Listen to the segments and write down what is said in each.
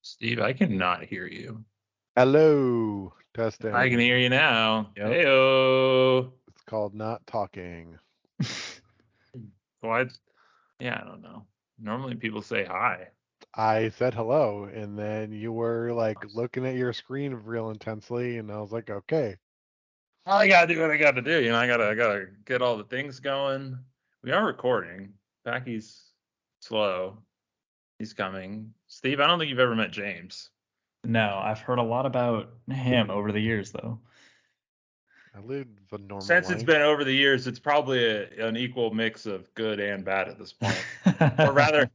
Steve, I cannot hear you. Hello, I can testing. hear you now. Yep. Heyo. It's called not talking. What? Yeah, I don't know. Normally people say hi. I said hello, and then you were like looking at your screen real intensely, and I was like, okay. I gotta do what I gotta do. I gotta get all the things going. We are recording. Packy's slow. He's coming. Steve, I don't think you've ever met James. No, I've heard a lot about him over the years, though. I live a normal Since it's life. been over the years, it's probably an equal mix of good and bad at this point. or rather,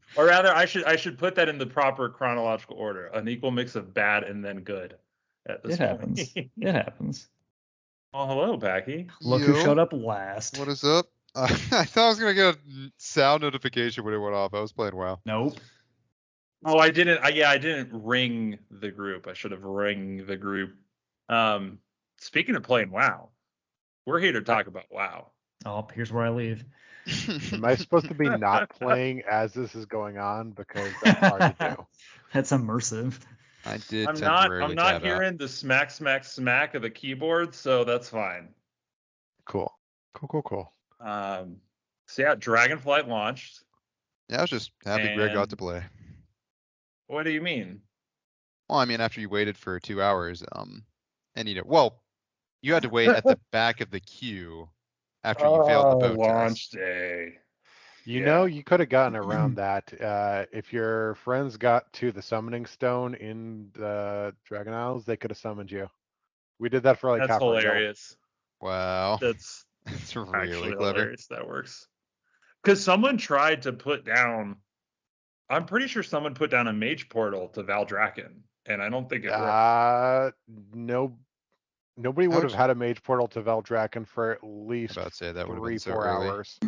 I should put that in the proper chronological order. An equal mix of bad and then good at this it happens. point. It happens. Well, hello, Packy. Look who Yo, showed up last. what is up? I thought I was gonna get a sound notification when it went off. I was playing WoW. Nope. Oh, I didn't ring the group. I should have ring the group. Speaking of playing WoW, we're here to talk about WoW. Oh, here's where I leave. Am I supposed to be not playing as this is going on? Because that's hard to do. That's immersive. I did I'm not temporarily tab out. hearing the smack smack smack of the keyboard, so that's fine. Cool. So yeah, Dragonflight launched. Yeah, I was just happy Greg got And- to play. What do you mean? Well, I mean, after you waited for 2 hours, and you had to wait at the back of the queue after you failed the boat launch test. day. You Yeah. know, you could have gotten around that if your friends got to the summoning stone in the Dragon Isles. They could have summoned you. We did that for like That's half our guild. hilarious. Wow, That's that's actually really clever. hilarious. That works. Because someone tried to put down. I'm pretty sure someone put down a mage portal to Valdrakken, and I don't think it worked. No, nobody How would would have had a mage portal to Veldraken for at least About to say that would have been so 3-4 early. hours.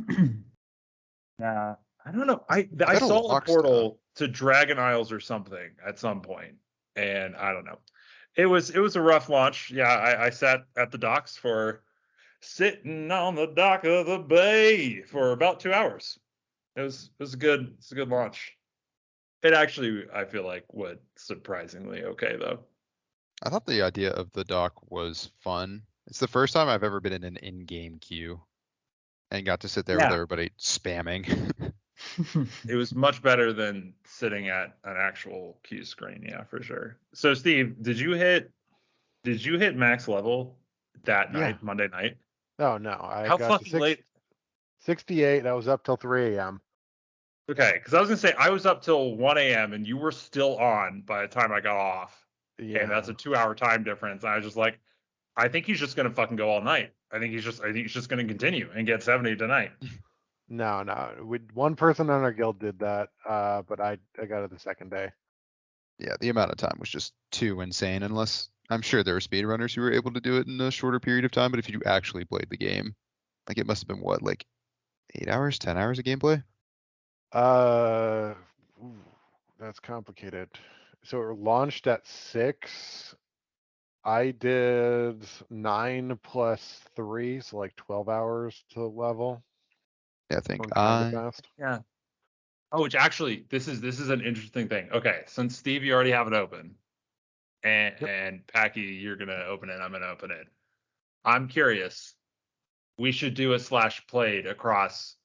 Yeah, I don't know. I bet a saw a lock's portal to Dragon Isles or something at some point, and I don't know. It was a rough launch. Yeah, I sat at the docks sitting on the dock of the bay for about 2 hours. It was a good launch. It actually, I feel like, went surprisingly okay though. I thought the idea of the dock was fun. It's the first time I've ever been in an in-game queue and got to sit there with Yeah. everybody spamming. It was much better than sitting at an actual queue screen, yeah, for sure. So Steve, did you hit max level that Yeah. night, Monday night? Oh no, I How got fucking to late? 68. I was up till 3 a.m. Okay, because I was gonna say I was up till 1 a.m. and you were still on by the time I got off. Yeah, And that's a 2-hour time difference. And I was just like, I think he's just gonna fucking go all night. I think he's just gonna continue and get 70 tonight. no. One person on our guild did that, but I got it the second day. Yeah, the amount of time was just too insane. Unless I'm sure there were speedrunners who were able to do it in a shorter period of time. But if you actually played the game, like it must have been what, like 8 hours, 10 hours of gameplay? Ooh, that's complicated. So it launched at 6. I did 9 plus 3, so like 12 hours to level. Yeah, I think Going kinda I fast. Yeah. Oh, which actually, this is an interesting thing. Okay, since Steve, you already have it open, and Packy, you're gonna open it. I'm gonna open it. I'm curious. We should do a / played across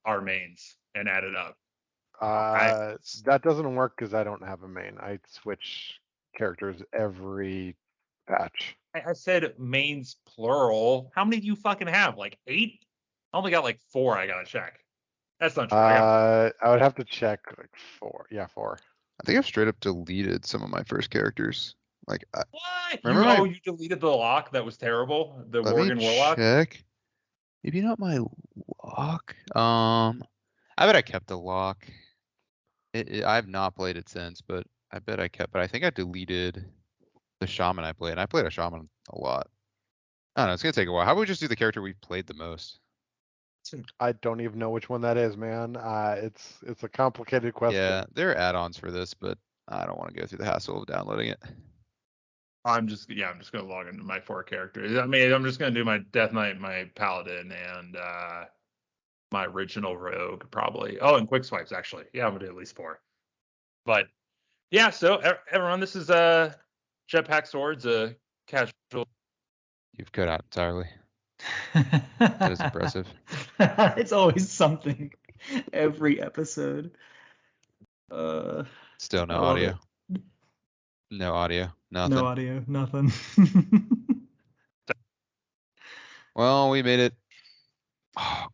our mains and add it up. That doesn't work because I don't have a main. I switch characters every patch. I said mains plural. How many do you fucking have? Like 8? I only got like 4. I gotta check. That's not true. I would have to check like 4. Yeah, 4. think I've straight up deleted some of my first characters. Like, What? Remember You deleted the lock that was terrible? The let me Worgen Warlock? check. Maybe not my lock. I bet I kept the lock. I've not played it since, but I bet I kept. But I think I deleted the shaman I played. And I played a shaman a lot. I don't know. It's gonna take a while. How about we just do the character we've played the most? I don't even know which one that is, man. It's a complicated question. Yeah, there are add-ons for this, but I don't want to go through the hassle of downloading it. I'm just gonna log into my 4 characters. I mean, I'm just gonna do my Death Knight, my Paladin, and my original Rogue probably. Oh, and Quick Swipes actually. Yeah, I'm gonna do at least 4. But Yeah, so everyone, this is Jetpack Swords, a casual. You've cut out entirely. That is impressive. It's always something. Every episode. Still no I love audio. it. No audio. Nothing. No audio. Nothing. Well, we made it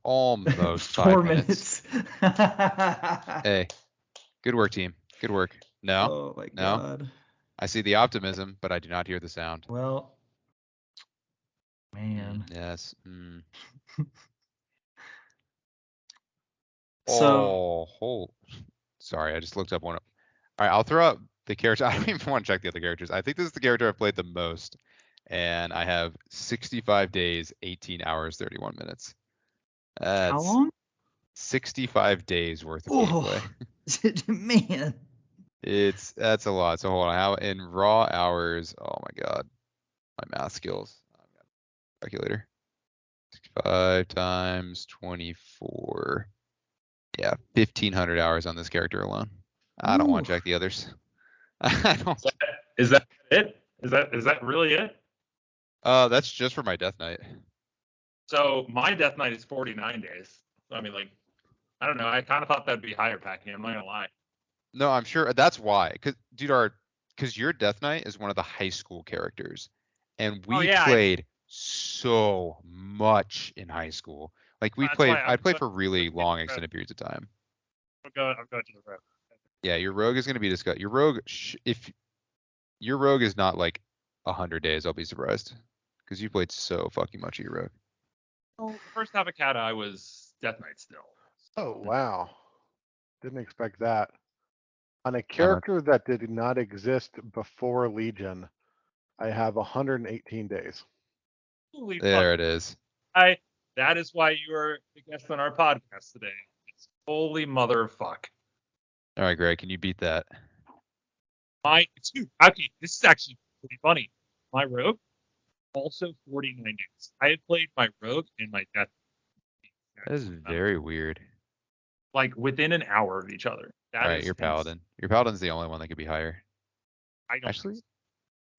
almost 4 5 minutes. minutes. Hey, good work, team. Good work. No, Oh my no. god. I see the optimism, but I do not hear the sound. Well, man. Yes. So Sorry, I just looked up one. All right, I'll throw out the character. I don't even want to check the other characters. I think this is the character I've played the most, and I have 65 days, 18 hours, 31 minutes. how That's long? 65 days worth of Oh, gameplay. man. That's a lot. So hold on. How in raw hours? Oh my god, my math skills. I've got a calculator. 65 times 24. Yeah, 1,500 hours on this character alone. I don't want to Ooh. check the others. I don't. Is that it? Is that really it? That's just for my Death Knight. So my Death Knight is 49 days. I mean, like, I don't know. I kind of thought that'd be higher, Packy. I'm not gonna lie. No, I'm sure that's why. Cause your Death Knight is one of the high school characters, and we yeah, played so much in high school. Like we That's played. why I played for I'm really going long, to the extended periods of time. I'm going to the road. Yeah, your rogue is going to be discussed. Your rogue, if your rogue is not like 100 days, I'll be surprised because you played so fucking much of your rogue. Oh, the first Avocado, I was Death Knight still. Oh, wow. Didn't expect that. On a I'm a- character that did not exist before Legion, I have 118 days. Holy There fuck. it is. That is why you are the guest on our podcast today. It's holy mother of fuck. All right, Greg, can you beat that? Dude, okay, this is actually pretty funny. My rogue, also 49 days. I had played my rogue and my Death That is very weird. like within an hour of each other. That All right, is your paladin. Your paladin's the only one that could be higher. I don't Actually, think so.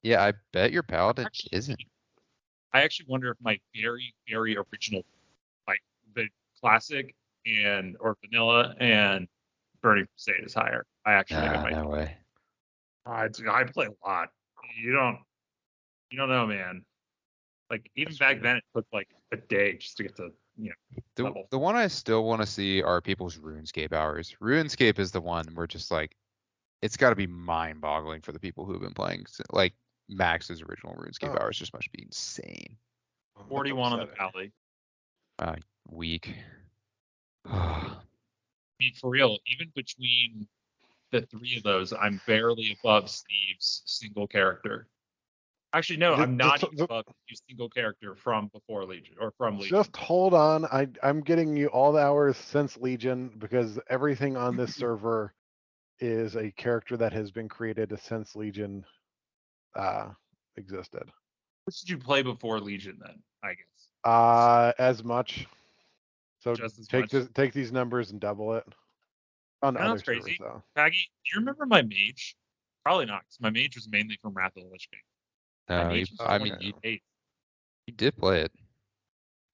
yeah, I bet your paladin Actually, isn't. I actually wonder if my very, very original, like the classic or vanilla and Burning Crusade is higher. I actually think it might. No way. I play a lot. You don't know, man. Like even That's back true. then, it took like a day just to get to level. The one I still want to see are people's RuneScape hours. RuneScape is the one where just like it's got to be mind-boggling for the people who've been playing. Like Max's original RuneScape hours just must be insane. 41 on the upsetting. Pally. Weak. I mean, for real, even between the three of those, I'm barely above Steve's single character. Actually, no, I'm not even above Steve's single character from before Legion or from Legion. Just hold on. I'm getting you all the hours since Legion because everything on this server is a character that has been created since Legion existed. What did you play before Legion then? I guess. As much. So Just as take much. take these numbers and double it. On You know other what's servers crazy? though. Paggy, do you remember my mage? Probably not, because my mage was mainly from Wrath of the Lich King. My No, mage was I mean, 28 days. you did play it.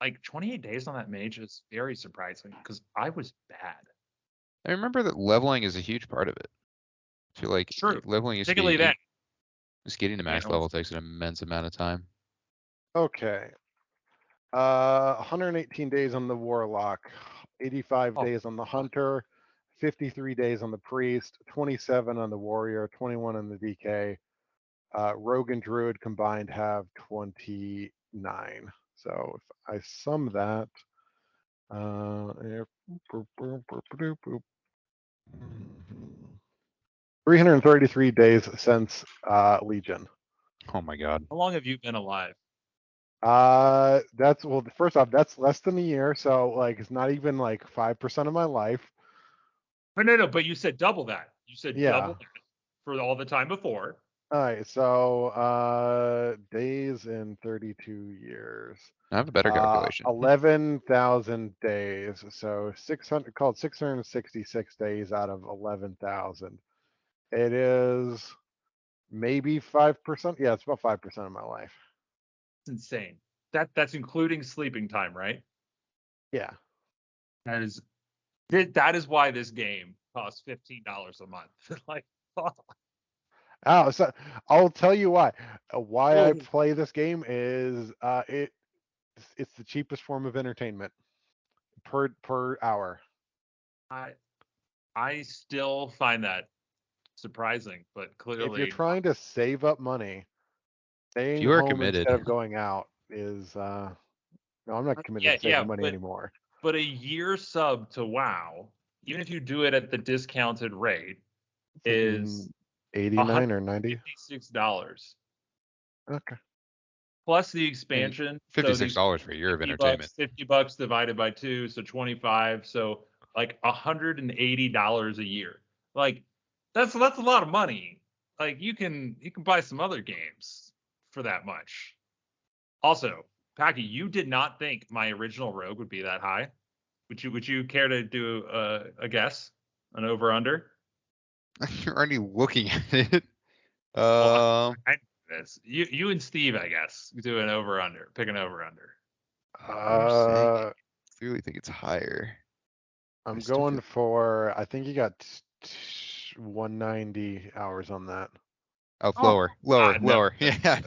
Like 28 days on that mage is very surprising because I was bad. I remember that leveling is a huge part of it. I feel like True. leveling is Particularly then. just getting to max Yeah, level takes an immense amount of time. Okay. 118 days on the Warlock, 85 Oh. days on the Hunter, 53 days on the Priest, 27 on the Warrior, 21 on the DK. Rogue and Druid combined have 29. So if I sum that, 333 days since Legion. Oh my god. How long have you been alive? That's well, first off, that's less than a year, so like it's not even like 5% of my life. But no, but you said double that. You said Yeah. double that for all the time before. All right, so days in 32 years. I have a better calculation. 11,000 days. So 666 days out of 11,000 It is maybe 5%. Yeah, it's about 5% of my life. It's insane. That's including sleeping time, right? Yeah. That is why this game costs $15 a month. Like, Oh, so I'll tell you why. Why I Oh. play this game is it's the cheapest form of entertainment per hour. I still find that surprising, but If you're clearly trying to save up money, staying you are home committed. instead of going out is no, I'm not committed to saving money anymore. But a year sub to WoW, even if you do it at the discounted rate, is 89 or 90. $56. Okay. Plus the expansion. So $56 for a year of entertainment. $50 divided by 2, so 25. So like $180 a year. Like that's a lot of money. Like you can buy some other games for that much. Also, Packy, you did not think my original rogue would be that high. Would you care to do a guess, an over under? You're already looking at it. Well, you and Steve, I guess, do an over under. Pick an over under. Uh, Clearly think it's higher. I'm still going feel- for. I think you got 190 hours on that. Oh, Oh, lower. no. Yeah.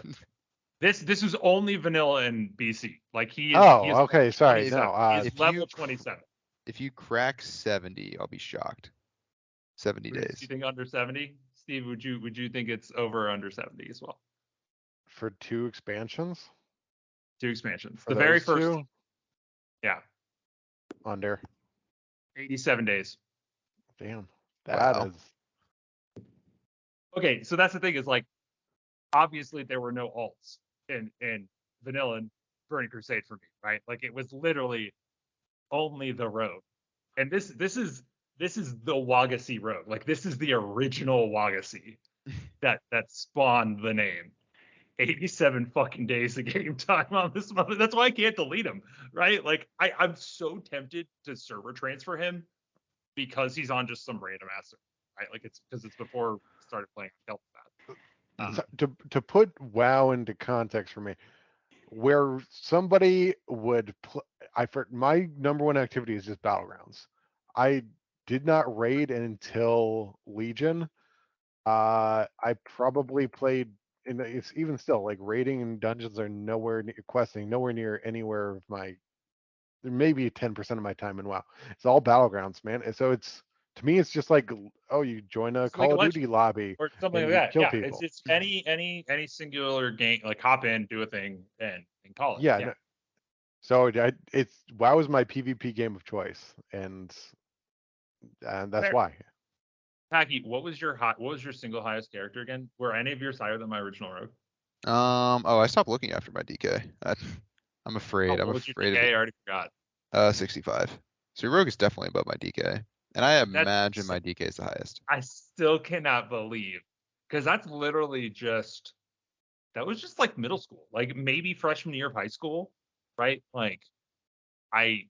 This was only vanilla in BC. Like he is. Oh, he is okay. Sorry. 27. No. He is level 27. If you crack 70, I'll be shocked. 70 Reese, days. you think under 70? Steve, would you think it's over or under 70 as well? For 2 expansions. 2 expansions. For The very those first. 2? Yeah. Under. 87 days. Damn. That Wow. is. Okay, so that's the thing is like, obviously there were no alts in vanilla and Burning Crusade for me, right? Like it was literally only the rogue, and this is the Wagacy rogue. Like this is the original Wagacy that spawned the name. 87 fucking days of game time on this mother. That's why I can't delete him, right? Like I'm so tempted to server transfer him because he's on just some random ass server, right? Like it's because it's before we started playing Delta. To put WoW into context for me, where somebody would my number one activity is just battlegrounds. I did not raid until Legion. I probably played, and it's even still like raiding and dungeons are nowhere near questing, nowhere near anywhere of my maybe 10% of my time in WoW. It's all battlegrounds, man. And so it's to me, it's just like, oh, you join a It's like Call a of Duty lobby or something and like you that. kill Yeah, people. it's any singular game, like hop in, do a thing, and call it. Yeah. Yeah. No, so it's WoW is my PvP game of choice, and that's Fair. why. Packy, what was your single highest character again? Were any of yours higher than my original rogue? Oh, I stopped looking after my DK. I'm afraid. What I'm was your afraid DK? of I it. already forgot. 65. So rogue is definitely above my DK, and I imagine my DK is the highest. I still cannot believe, because that was just like middle school, like maybe freshman year of high school, right? Like I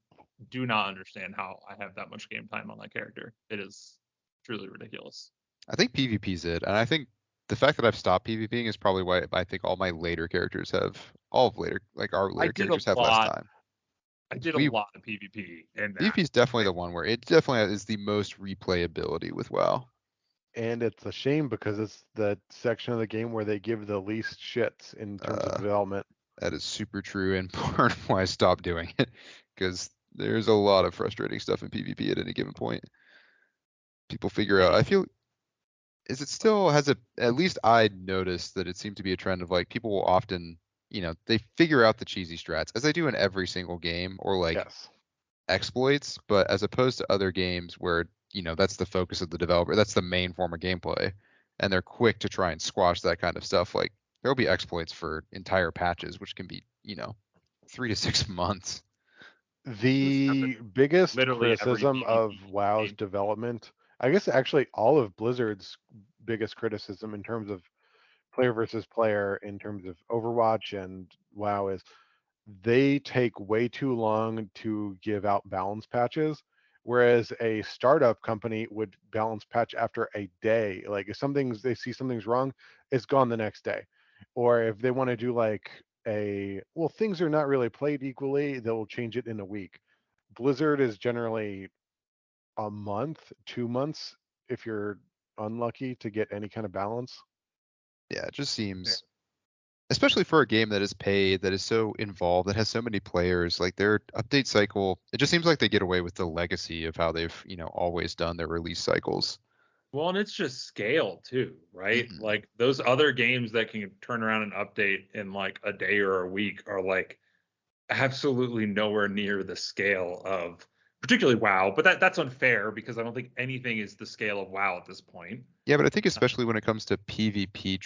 do not understand how I have that much game time on that character. It is truly ridiculous. I think PvP's it, and I think the fact that I've stopped PvPing is probably why I think all my later characters have our later characters have less time. I did a lot of PvP, and PvP is definitely the one where it definitely is the most replayability with WoW. And it's a shame because it's the section of the game where they give the least shits in terms of development. That is super true, and part of why I stopped doing it, because there's a lot of frustrating stuff in PvP at any given point. People figure out. I feel. Is it still has it? At least I noticed that it seemed to be a trend of like people will often, they figure out the cheesy strats as they do in every single game, or like Yes. exploits, but as opposed to other games where that's the focus of the developer, that's the main form of gameplay, and they're quick to try and squash that kind of stuff. Like there'll be exploits for entire patches, which can be 3 to 6 months. The biggest literally criticism of WoW's development, I guess actually all of Blizzard's biggest criticism in terms of player versus player, in terms of Overwatch and WoW, is they take way too long to give out balance patches, Whereas a startup company would balance patch after a day. Like if they see something's wrong, it's gone the next day. Or if they want to do like things are not really played equally, they'll change it in a week. Blizzard is generally a month, 2 months, if you're unlucky to get any kind of balance. Yeah, it just seems, especially for a game that is paid, that is so involved, that has so many players, like their update cycle, it just seems like they get away with the legacy of how they've, always done their release cycles. Well, and it's just scale too, right? Mhm. Like those other games that can turn around and update in like a day or a week are like absolutely nowhere near the scale of particularly WoW. But that's unfair because I don't think anything is the scale of WoW at this point. Yeah, but I think especially when it comes to PvP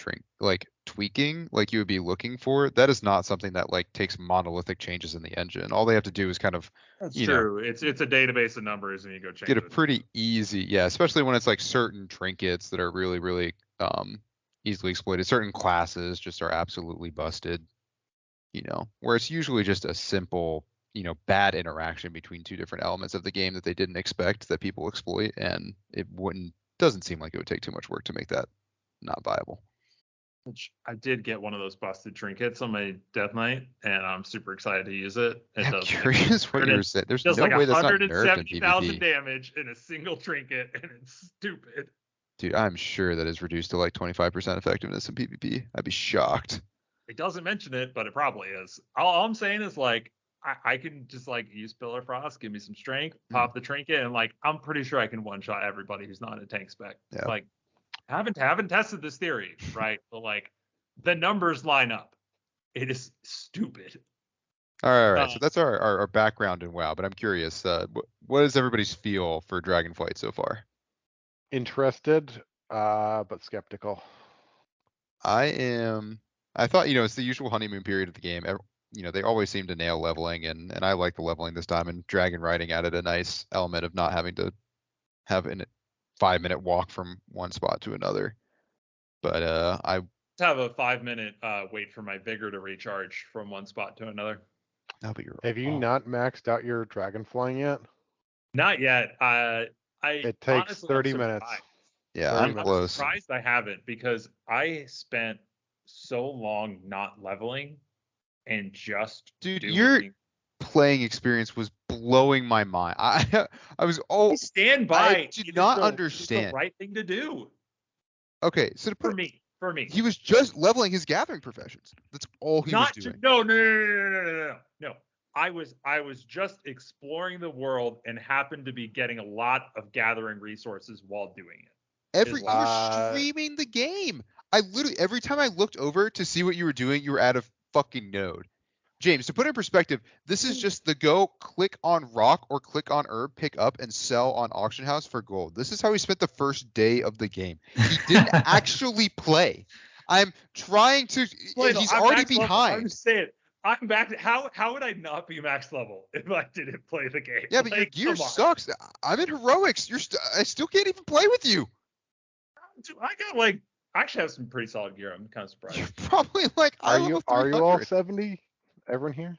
tweaking, like you would be looking for, that is not something that like takes monolithic changes in the engine. All they have to do is kind of, That's you know, true. It's a database of numbers and you go change get a it. pretty easy, yeah, especially when it's like certain trinkets that are really, really easily exploited. Certain classes just are absolutely busted, where it's usually just a simple, bad interaction between two different elements of the game that they didn't expect that people exploit, and doesn't seem like it would take too much work to make that not viable. Which I did get one of those busted trinkets on my Death Knight, and I'm super excited to use it. It I'm does curious what you were saying. There's does no like way that's not nerfed in 170,000 PvP. damage in a single trinket, and it's stupid. Dude, I'm sure that is reduced to like 25% effectiveness in PvP. I'd be shocked. It doesn't mention it, but it probably is. All I'm saying is like I can just like use Pillar Frost, give me some strength, pop the trinket, and like I'm pretty sure I can one shot everybody who's not in a tank spec. Yeah. Like haven't tested this theory, right? But like the numbers line up. It is stupid. All right. So that's our background in WoW, but I'm curious, what is everybody's feel for Dragonflight so far? Interested, but skeptical. I thought, it's the usual honeymoon period of the game. They always seem to nail leveling, and I like the leveling this time, and dragon riding added a nice element of not having to have a 5-minute walk from one spot to another. But I have a 5-minute wait for my vigor to recharge from one spot to another. No, but you're Have you not maxed out your dragon flying yet? Not yet. It takes honestly, 30 minutes. Yeah, I'm close. Surprised I haven't because I spent so long not leveling and just your playing experience was blowing my mind. I stand by. I did not understand. It's the right thing to do. Okay, so for me, he was just leveling his gathering professions. That's all he was doing. No. I was just exploring the world and happened to be getting a lot of gathering resources while doing it. You were streaming the game. I literally, every time I looked over to see what you were doing, you were at a fucking node. James, to put it in perspective, this is just the go click on rock or click on herb, pick up and sell on auction house for gold. This is how he spent the first day of the game. He didn't actually play. I'm trying to. He's already behind. I'm saying I'm back. How would I not be max level if I didn't play the game? Yeah, but your gear sucks. I'm in heroics. I still can't even play with you. I got I actually have some pretty solid gear. I'm kind of surprised. You're probably like, are you all 70? Everyone here?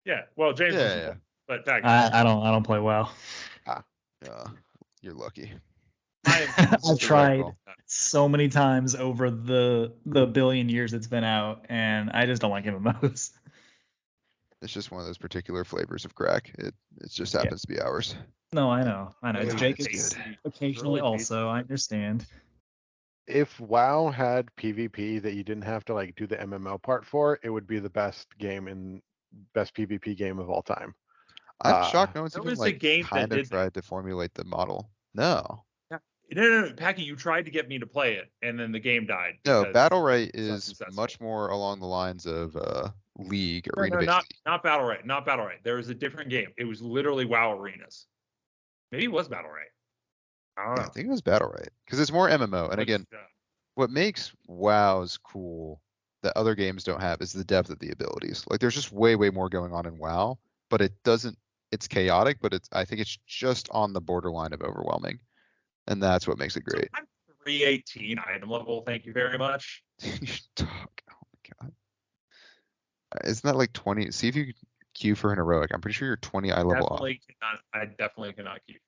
Yeah. Well, James. Yeah. But back. I don't play well. You're lucky. I've tried so many times over the billion years it's been out, and I just don't like MMOs. It's just one of those particular flavors of crack. It just happens to be ours. No, I know. It's Jacob's occasionally really also. I understand. If WoW had PvP that you didn't have to do the MMO part for, it would be the best PvP game of all time. I'm shocked no one's even tried to formulate the model. No. No, Packy, you tried to get me to play it, and then the game died. No, Battlerite is much more along the lines of League, arena-based. Not Battlerite. Not Battlerite. There was a different game. It was literally WoW Arenas. Maybe it was Battlerite. I don't know. I think it was Battlerite because it's more MMO. And again, what makes WoW's cool that other games don't have is the depth of the abilities. Like there's just way more going on in WoW, but it doesn't. It's chaotic, but I think it's just on the borderline of overwhelming. And that's what makes it great. So I'm 318 item level. Thank you very much. You should talk. Oh my god. Isn't that like 20? See if you queue for an heroic. I'm pretty sure you're 20 eye level off. I definitely cannot keep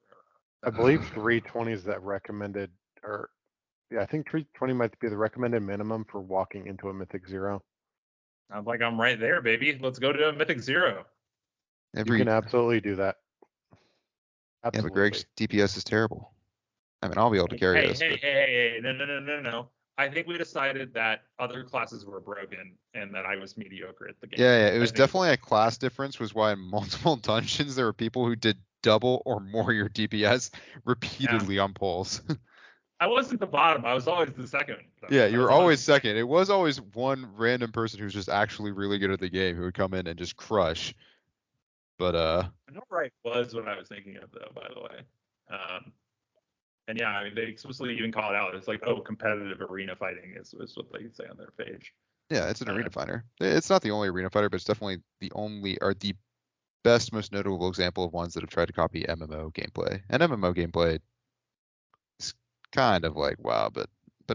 I believe 320 is that recommended, or yeah, I think 320 might be the recommended minimum for walking into a Mythic Zero. I'm like, I'm right there, baby. Let's go to a Mythic Zero. You can absolutely do that. Yeah, but Greg's DPS is terrible. I mean, I'll be able to carry this. Hey, no. I think we decided that other classes were broken and that I was mediocre at the game. Yeah, it was definitely a class difference, was why in multiple dungeons there were people who did double or more your DPS repeatedly on polls. I wasn't the bottom. I was always the second. Yeah, you were always second. It was always one random person who's just actually really good at the game who would come in and just crush. But I know right was what I was thinking of, though, by the way. And yeah, I mean, they explicitly even call it out. It's like, oh, competitive arena fighting is what they say on their page. Yeah, it's an arena fighter. It's not the only arena fighter, but it's definitely the only, or the best, most notable example of ones that have tried to copy MMO gameplay. And MMO gameplay is kind of like WoW, but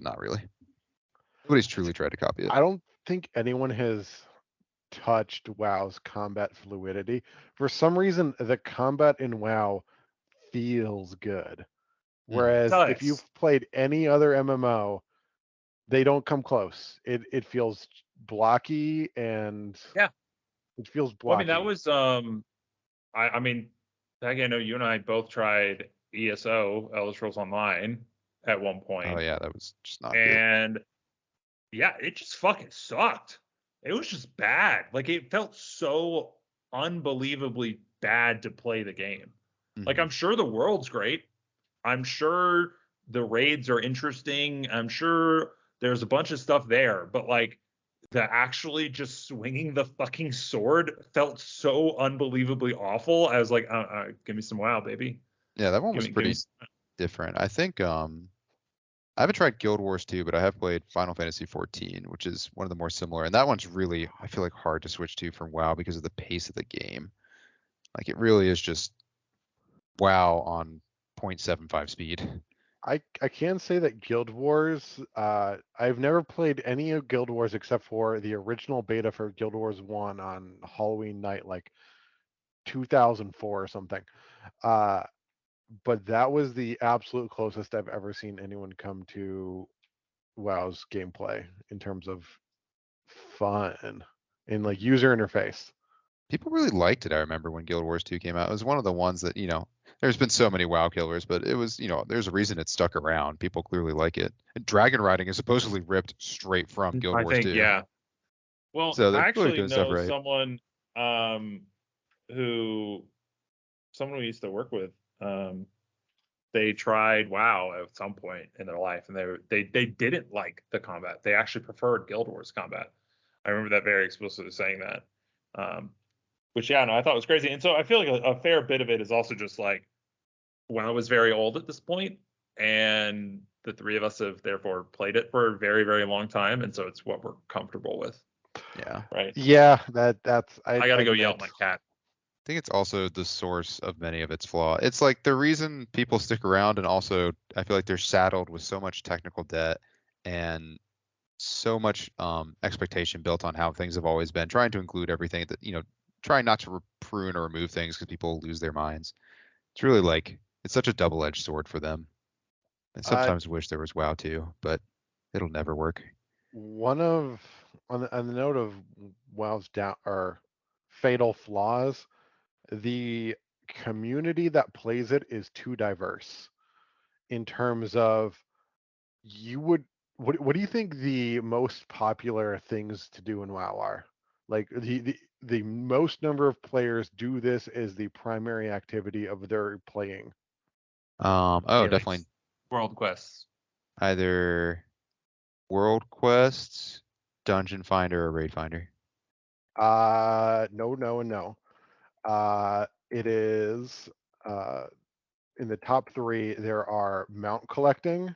not really. Nobody's truly tried to copy it. I don't think anyone has touched WoW's combat fluidity. For some reason, the combat in WoW feels good. Whereas if you've played any other MMO, they don't come close. It feels blocky and it feels blocky. Well, I mean, that was I mean, I know you and I both tried ESO, Elder Scrolls Online, at one point. Oh yeah, that was just not and good. Yeah, it just fucking sucked. It was just bad. Like, it felt so unbelievably bad to play the game. Like, I'm sure the world's great. I'm sure the raids are interesting. I'm sure there's a bunch of stuff there, but like, the actually just swinging the fucking sword felt so unbelievably awful. I was like, give me some WoW, baby. Yeah, that one was pretty different. I think I haven't tried Guild Wars 2, but I have played Final Fantasy 14, which is one of the more similar. And that one's really, I feel like, hard to switch to from WoW because of the pace of the game. Like, it really is just WoW on 0.75 speed. I can say that Guild Wars, I've never played any of Guild Wars except for the original beta for Guild Wars 1 on Halloween night, like 2004 or something. But that was the absolute closest I've ever seen anyone come to WoW's gameplay in terms of fun and like user interface. People really liked it. I remember when Guild Wars 2 came out. It was one of the ones that, there's been so many WoW killers, but it was, there's a reason it stuck around. People clearly like it. And dragon riding is supposedly ripped straight from Guild Wars 2. Yeah. Well, so I actually know someone who we used to work with. They tried WoW at some point in their life, and they didn't like the combat. They actually preferred Guild Wars combat. I remember that very explicitly saying that. Which, yeah, no, I thought was crazy. And so I feel like a fair bit of it is also just like, WoW was very old at this point, and the three of us have therefore played it for a very, very long time, and so it's what we're comfortable with. Yeah. Right. Yeah, that's. I gotta go yell at my cat. I think it's also the source of many of its flaws. It's like the reason people stick around, and also I feel like they're saddled with so much technical debt and so much expectation built on how things have always been, trying to include everything that, trying not to prune or remove things because people lose their minds. It's really like, it's such a double-edged sword for them. I sometimes wish there was WoW too, but it'll never work. On the note of WoW's fatal flaws, the community that plays it is too diverse in terms of what do you think the most popular things to do in WoW are? Like the most number of players do this as the primary activity of their playing. Definitely World quests. Either world quests, dungeon finder, or raid finder. No. It is in the top 3. There are mount collecting,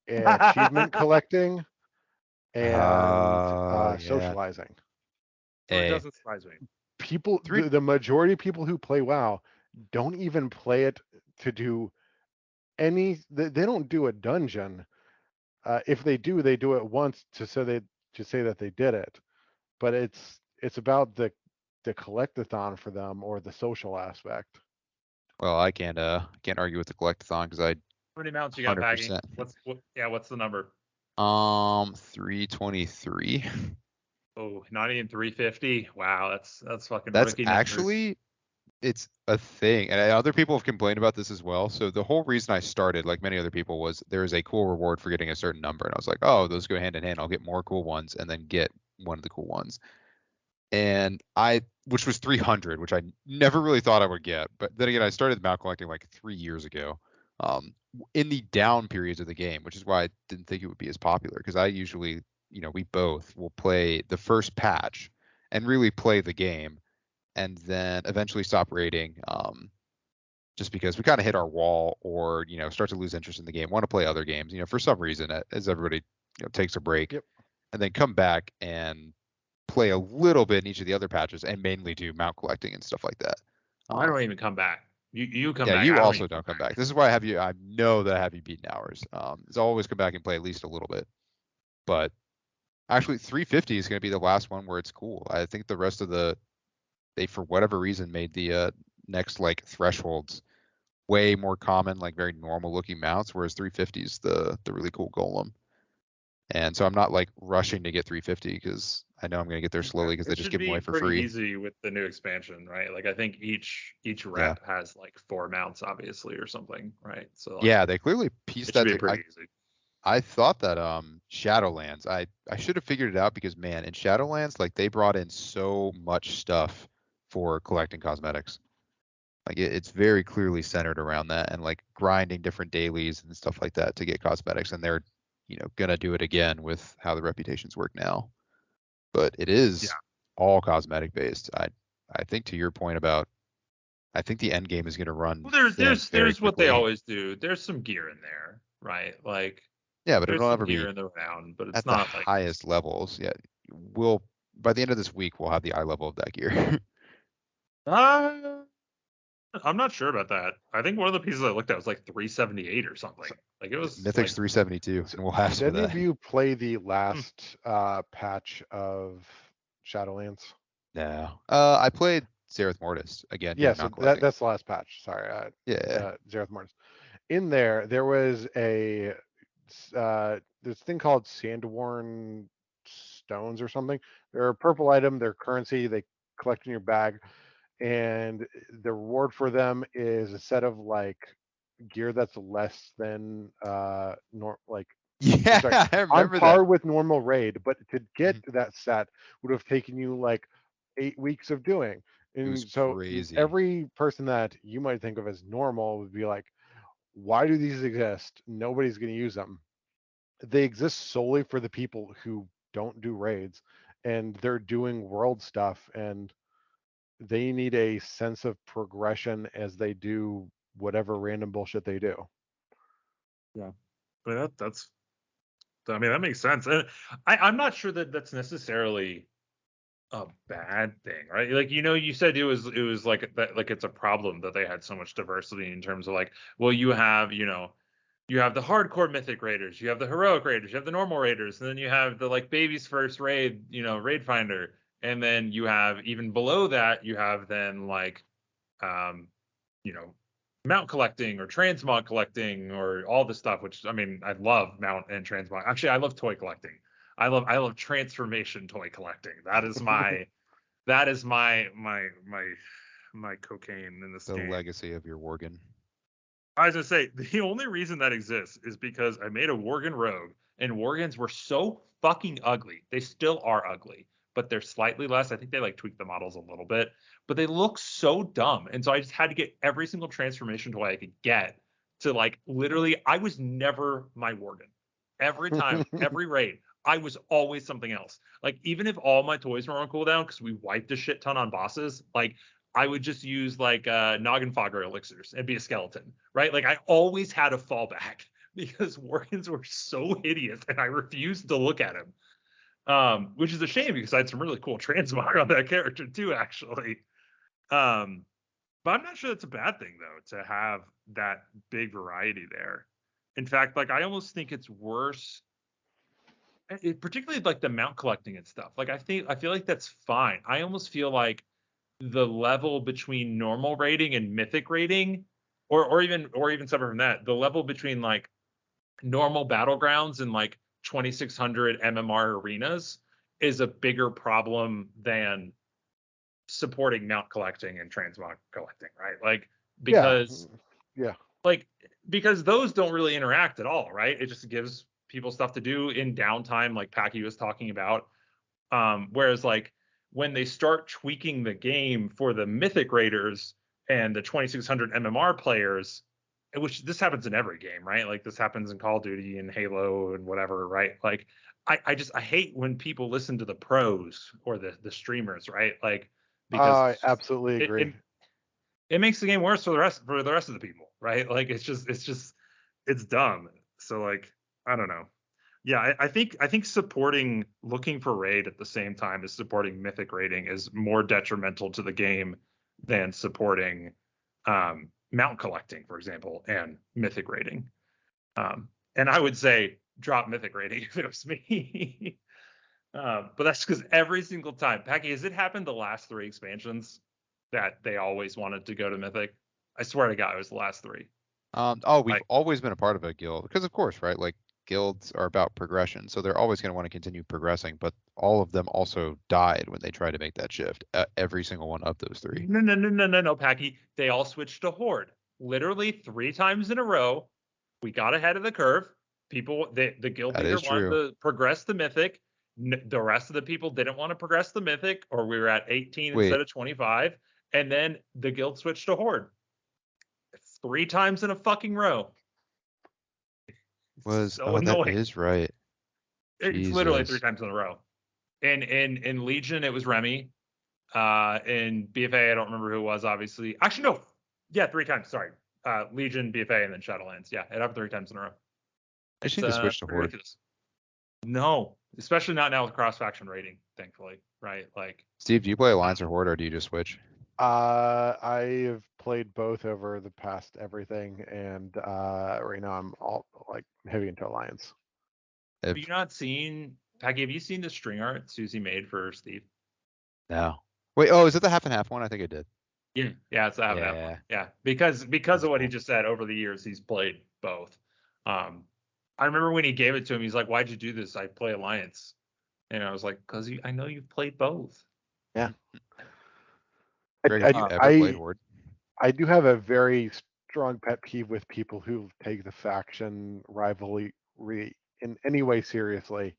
and achievement collecting, and socializing. It doesn't surprise me. People, the majority of people who play WoW don't even play it to do any. They don't do a dungeon. If they do, they do it once to say that they did it. But it's about the the collectathon for them or the social aspect. Well, I can't argue with the collectathon because I How many mounts you got, Paggy? 100%. What's the number? 323. Oh, not even 350. Wow, that's fucking That's rookie numbers. actually, it's a thing, and other people have complained about this as well. So the whole reason I started, like many other people, was there is a cool reward for getting a certain number, and I was like, oh, those go hand in hand. I'll get more cool ones, and then get one of the cool ones. And which was 300, which I never really thought I would get. But then again, I started mount collecting like 3 years ago, in the down periods of the game, which is why I didn't think it would be as popular. Because I usually, we both will play the first patch and really play the game, and then eventually stop raiding, just because we kind of hit our wall, or start to lose interest in the game, want to play other games, for some reason, as everybody takes a break. Yep. And then come back and play a little bit in each of the other patches, and mainly do mount collecting and stuff like that. I don't even come back. You come yeah, back. you I also don't come back. This is why I know that I have you beaten hours. Is always come back and play at least a little bit. But actually 350 is going to be the last one where it's cool. I think the rest of they for whatever reason made the next like thresholds way more common, like very normal looking mounts, whereas 350 is the really cool golem. And so I'm not like rushing to get 350 because I know I'm going to get there slowly because they just give them away for free. It should be pretty easy with the new expansion, right? Like I think each rep has like 4 mounts, obviously, or something, right? So like, yeah, they clearly pieced that. It should be pretty easy. I thought that Shadowlands, I should have figured it out, because man, in Shadowlands, like they brought in so much stuff for collecting cosmetics. Like it's very clearly centered around that, and like grinding different dailies and stuff like that to get cosmetics, and they're gonna do it again with how the reputations work now. But it is all cosmetic based. I think, to your point about, I think the end game is gonna run. Well, there's what they always do. There's some gear in there, right? Like yeah, but it'll never gear be in the round, but it's at not the like highest levels. Yeah, by the end of this week we'll have the eye level of that gear. I'm not sure about that. I think one of the pieces I looked at was like 378 or something. Like it was Mythic's like 372, and we'll have some of Did any that. of you play the last patch of Shadowlands? No. I played Zereth Mortis again. Yeah, so that's the last patch. Sorry. Zereth Mortis. In there was this thing called Sandworn stones or something. They're a purple item. They're currency. They collect in your bag, and the reward for them is a set of like gear that's less than yeah, sorry, I remember on par that. with normal raid, but to get that set would have taken you like 8 weeks of doing. And so crazy. every person that you might think of as normal would be like, why do these exist? Nobody's going to use them. They exist solely for the people who don't do raids, and they're doing world stuff, and they need a sense of progression as they do whatever random bullshit they do. Yeah, but I mean, that makes sense. And I'm not sure that that's necessarily a bad thing, right? Like, you said it was like that, like it's a problem that they had so much diversity in terms of like, well, you have the hardcore mythic raiders, you have the heroic raiders, you have the normal raiders, and then you have the like baby's first raid, raid finder, and then you have, even below that, you have then like mount collecting or transmog collecting or all this stuff, which, I mean, I love mount and transmog. Actually, I love toy collecting. I love transformation toy collecting. That is my my cocaine in this game. The legacy of your Worgen. I was gonna say, the only reason that exists is because I made a Worgen rogue, and Worgens were so fucking ugly. They still are ugly, but they're slightly less. I think they like tweak the models a little bit, but they look so dumb. And so I just had to get every single transformation toy I could get to, like, literally, I was never my Worgen. Every time, every raid, I was always something else. Like, even if all my toys were on cooldown because we wiped a shit ton on bosses, like, I would just use like Noggenfogger elixirs and be a skeleton, right? Like, I always had a fallback because Worgens were so hideous and I refused to look at him. Which is a shame because I had some really cool transmog on that character too, actually. But I'm not sure that's a bad thing, though, to have that big variety there. In fact, like, I almost think it's worse, particularly like the mount collecting and stuff. Like, I feel like that's fine. I almost feel like the level between normal rating and mythic rating, or even separate from that, the level between like normal battlegrounds and like 2600 MMR arenas is a bigger problem than supporting mount collecting and transmog collecting, right? Like because yeah, like because those don't really interact at all, right? It just gives people stuff to do in downtime, like Packy was talking about. Whereas like when they start tweaking the game for the mythic raiders and the 2600 MMR players, which this happens in every game, right? Like this happens in Call of Duty and Halo and whatever, right? Like I hate when people listen to the pros or the streamers, right? Like because I absolutely agree. It makes the game worse for the rest of the people, right? Like it's dumb. So like I don't know. Yeah, I think supporting looking for raid at the same time as supporting mythic rating is more detrimental to the game than supporting mount collecting, for example, and mythic rating. And I would say drop mythic rating if it was me. But that's because every single time, Packy, has it happened the last 3 expansions that they always wanted to go to mythic? I swear to God, it was the last 3. We've always been a part of a guild because, of course, right? Like guilds are about progression, so they're always going to want to continue progressing. But all of them also died when they tried to make that shift. Every single one of those 3. No, Packy. They all switched to Horde. Literally 3 times in a row, we got ahead of the curve. People, the guild leader wanted to progress the mythic. The rest of the people didn't want to progress the mythic, or we were at 18 instead of 25. And then the guild switched to Horde. 3 times in a fucking row. That is right. It's literally 3 times in a row. In Legion, it was Remy. In BFA, I don't remember who it was, obviously. Actually, no. Yeah, 3 times. Sorry. Legion, BFA, and then Shadowlands. Yeah, it happened 3 times in a row. I just need to switch to Horde. Ridiculous. No, especially not now with cross-faction rating, thankfully, right? Like, Steve, do you play Alliance or Horde, or do you just switch? I have played both over the past everything, and right now I'm all like heavy into Alliance. Have you not seen, Packy, have you seen the string art Susie made for Steve? No. Wait, is it the half and half one? I think I did. Yeah, it's the half and half one. Yeah, because of what he just said, over the years he's played both. I remember when he gave it to him, he's like, "Why'd you do this? I play Alliance," and I was like, "Cause I know you've played both." Yeah. Greg, have you ever played Horde? I do have a very strong pet peeve with people who take the faction rivalry in any way seriously.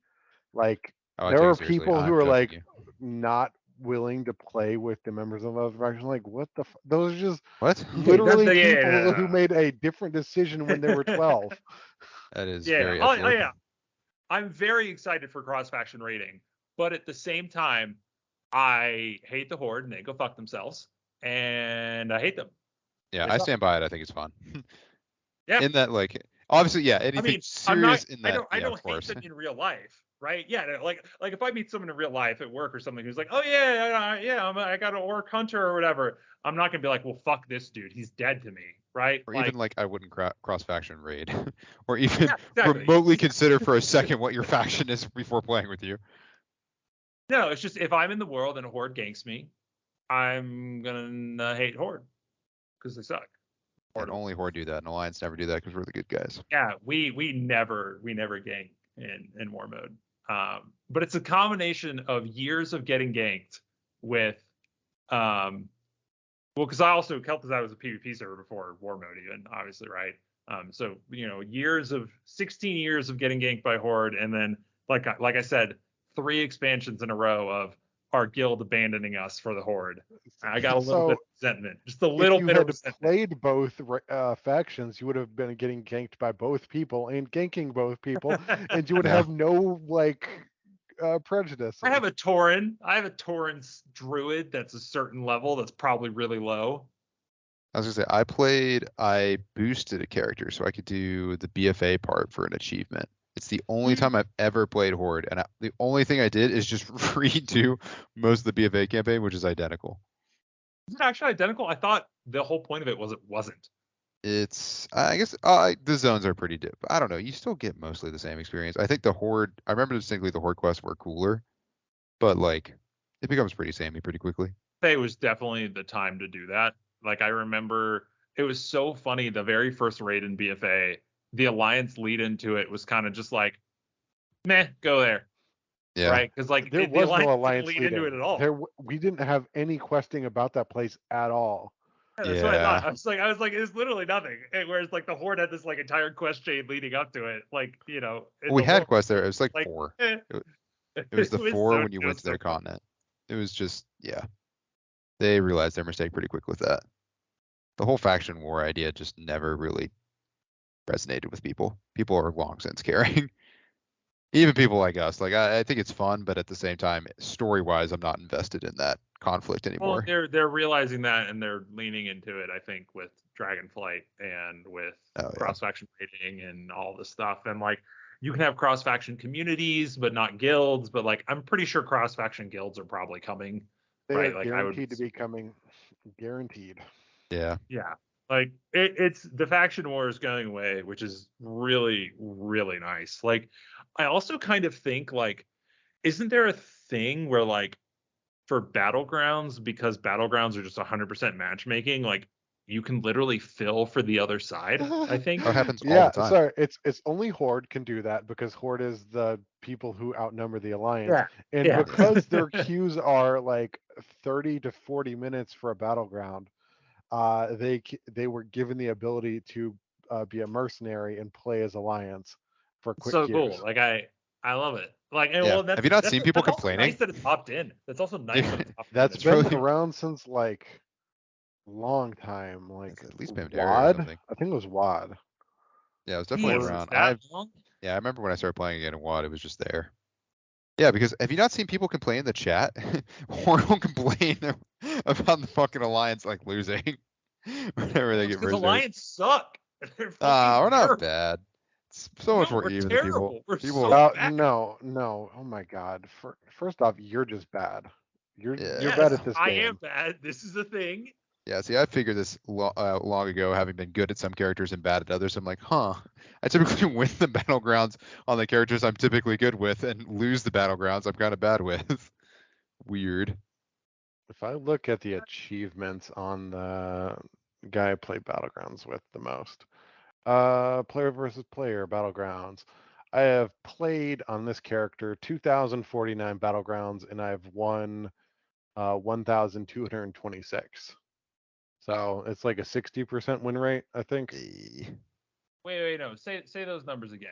Like there are people who are like not willing to play with the members of other faction. Like what the? Those are just literally people who made a different decision when they were 12. That is very uplifting. Yeah. I'm very excited for cross-faction rating, but at the same time, I hate the Horde and they go fuck themselves, and I hate them. Yeah, I stand by it. I think it's fun. Yeah. In that, like, obviously, yeah, anything serious in that. I don't hate them in real life, right? Yeah, like if I meet someone in real life at work or something who's like, oh yeah, I got an orc hunter or whatever, I'm not gonna be like, well, fuck this dude, he's dead to me, right? Or even like I wouldn't cross-faction raid, or even remotely consider for a second what your faction is before playing with you. No, it's just if I'm in the world and a Horde ganks me, I'm gonna hate Horde because they suck. And only Horde do that, and Alliance never do that because we're the good guys. Yeah, we never gank in war mode. But it's a combination of years of getting ganked with, because I also Kel'Thuzad was a PvP server before war mode even, obviously, right? So 16 years of getting ganked by Horde, and then like I said, 3 expansions in a row of our guild abandoning us for the Horde. I got a little bit of resentment, just a little bit of resentment. If you had played both factions, you would have been getting ganked by both people and ganking both people, and you would have no prejudice. I have a Tauren druid that's a certain level that's probably really low. I was gonna say I boosted a character so I could do the BFA part for an achievement. It's the only time I've ever played Horde, and the only thing I did is just redo most of the BFA campaign, which is identical. Is it actually identical? I thought the whole point of it was it wasn't. It's, I guess, the zones are pretty dip. I don't know. You still get mostly the same experience. I think the Horde, I remember distinctly the Horde quests were cooler, but like, it becomes pretty samey pretty quickly. BFA was definitely the time to do that. Like I remember it was so funny. The very first raid in BFA, the alliance lead into it was kind of just like, meh, go there. Yeah. Right? Because like There the was no alliance didn't lead into it leading. at all. We didn't have any questing about that place at all. Yeah, that's what I thought. Yeah. I was like, it's literally nothing. Whereas like the Horde had this like entire quest chain leading up to it. Like, you know, in We the had world, quests there. It was like like, 4. eh. It was the 4 when you It went was to their so fun. continent. It was just, yeah. They realized their mistake pretty quick with that. The whole faction war idea just never really resonated with people. People are long since caring. Even people like us. Like I think it's fun, but at the same time, story-wise, I'm not invested in that conflict Well, anymore. they're realizing that and they're leaning into it, I think, with Dragonflight and with cross faction rating and all this stuff. And like you can have cross faction communities, but not guilds. But like I'm pretty sure cross faction guilds are probably coming. They right? are Like guaranteed to be coming. Guaranteed. Yeah. Yeah. Like it's the faction war is going away, which is really, really nice. Like I also kind of think like, isn't there a thing where like for battlegrounds, because battlegrounds are just 100% matchmaking, like you can literally fill for the other side, I think. That happens all Yeah, the time. sorry, it's only Horde can do that because Horde is the people who outnumber the Alliance. Yeah, And yeah. because their queues are like 30 to 40 minutes for a battleground, they were given the ability to be a mercenary and play as Alliance for quick So queues. cool. Like I love it. Like, and Yeah. well, that's Have you not seen people that's also complaining? nice that it's opt in. That's also nice that it's opt in. That's It's been really- around since like long time, like It's at least Pandora or WAD. something. I think it was WAD. Yeah, it was definitely Jeez, around. that long? Yeah, I remember when I started playing again in WoD, it was just there. Yeah, because have you not seen people complain in the chat? Horde will complain about the fucking alliance like losing whenever they get Because berserked. Alliance suck. They're We're fucking not terrible. bad. It's so much No, more we're even than terrible. people. We're People, so bad. No. Oh my God. First off, you're just bad. You're Yes, bad at this I game. am bad. This is the thing. yeah. See, I figured this long ago, having been good at some characters and bad at others. I'm like, huh. I typically win the battlegrounds on the characters I'm typically good with, and lose the battlegrounds I'm kind of bad with. Weird. If I look at the achievements on the guy I play Battlegrounds with the most, player versus player Battlegrounds, I have played on this character 2,049 Battlegrounds and I've won 1,226. So it's like a 60% win rate, I think. Wait, no. Say those numbers again.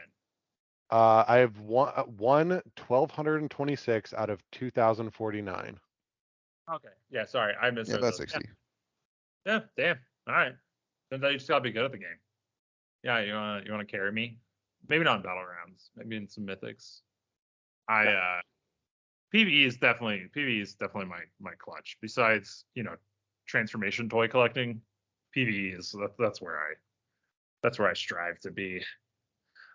I have won 1,226 out of 2,049. Okay. Yeah, sorry. I Yeah, misheard that's those. 60. Yeah, damn. All right. Then you just gotta be good at the game. Yeah, you wanna carry me? Maybe not in battlegrounds. Maybe in some mythics. PvE is definitely my clutch. Besides, transformation toy collecting, PvE is that's where I strive to be.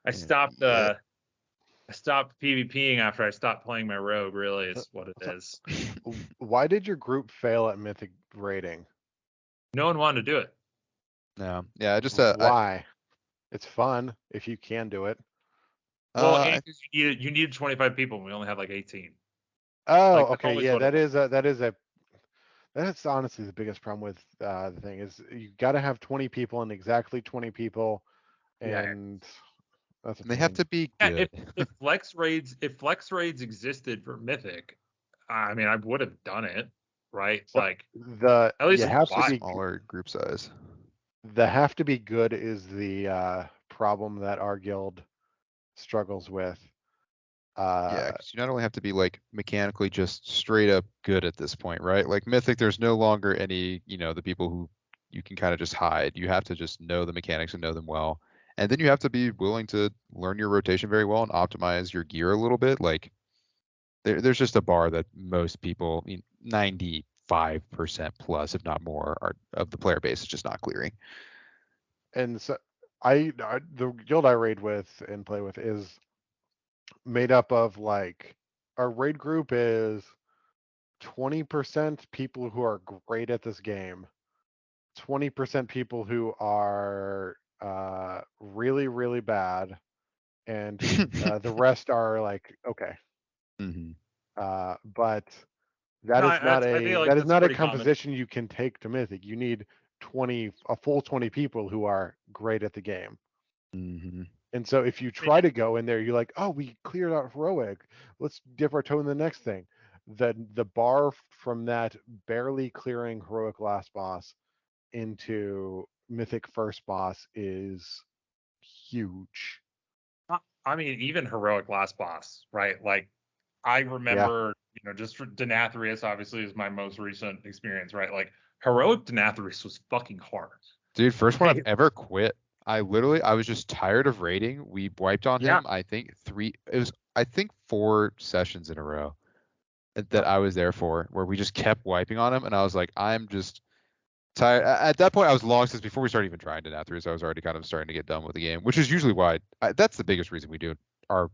I stopped PvPing after I stopped playing my rogue, really is what it is. Why did your group fail at Mythic rating? No one wanted to do it. No. Yeah, I just Why? It's fun if you can do it. Well, and 'cause you needed 25 people, and we only had like 18. Oh, Like, that's okay, always yeah, what it that's honestly the biggest problem with the thing is you got to have 20 people and exactly 20 people, Yeah. and that's a they have pain. to be Yeah, good. if flex raids existed for Mythic, I mean, I would have done it, right? So Like the at least you it's have to wide. be Smaller group size. the have to be good is the problem that our guild struggles with. Yeah, because you not only have to be like mechanically just straight up good at this point, right? Like Mythic, there's no longer any, the people who you can kind of just hide. You have to just know the mechanics and know them well. And then you have to be willing to learn your rotation very well and optimize your gear a little bit. Like there's just a bar that most people, 95% plus, if not more, of the player base is just not clearing. And so the guild I raid with and play with is made up of like our raid group is 20% people who are great at this game, 20% people who are really, really bad, and the rest are like okay. Mm-hmm. But That No, is not I feel like that is that's not a pretty common. composition you can take to Mythic. You need a full 20 people who are great at the game. Mm-hmm. And so if you try to go in there, you're like, oh, we cleared out heroic. Let's dip our toe in the next thing. The bar from that barely clearing heroic last boss into Mythic first boss is huge. I mean, even heroic last boss, right? Like, I remember, just for Denathrius obviously is my most recent experience, right? Like, heroic Denathrius was fucking hard. Dude, first one I've Right? ever quit. I was just tired of raiding. We wiped on him. I think 4 sessions in a row that I was there for, where we just kept wiping on him, and I was like, I'm just tired. At that point, I was long since before we started even trying Denathrius. I was already kind of starting to get done with the game, which is usually why that's the biggest reason we do. Our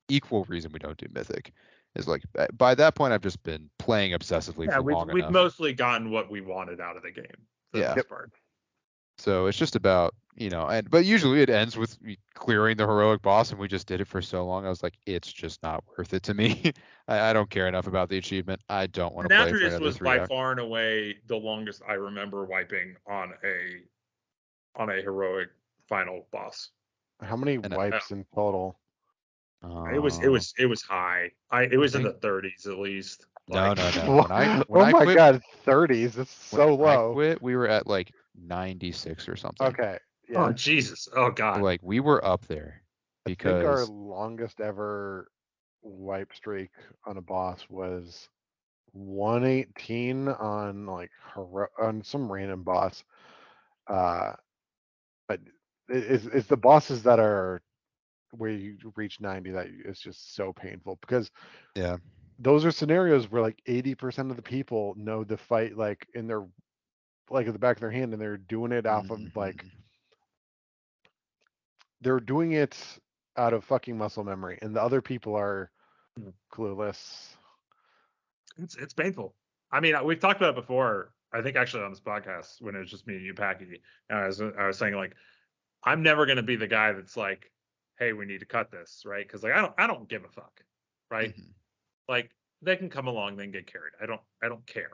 equal reason we don't do Mythic is like by that point I've just been playing obsessively for long we've enough. mostly gotten what we wanted out of the game for the most part. So it's just about, but usually it ends with clearing the heroic boss, and we just did it for so long. I was like, it's just not worth it to me. I don't care enough about the achievement. I don't want to play for another was 3 by hours. far and away the longest I remember wiping on a heroic final boss. How many wipes in total? It was high. It was in the 30s at least. No. When I quit, God, 30s. That's so low. I quit, we were at like 96 or something. Okay. Yeah. Oh Jesus. Oh God. So, like, we were up there because I think our longest ever wipe streak on a boss was 118 on on some random boss. But it's the bosses that are where you reach 90 that it's just so painful, because those are scenarios where like 80% of the people know the fight like in their like at the back of their hand, and they're doing it off of like they're doing it out of fucking muscle memory, and the other people are clueless. It's painful. I mean, we've talked about it before. I think actually on this podcast when it was just me and you, Packy, and I was saying like, I'm never gonna be the guy that's like, hey, we need to cut this, right? Because like I don't give a fuck, right? Like they can come along, then get carried. I don't care.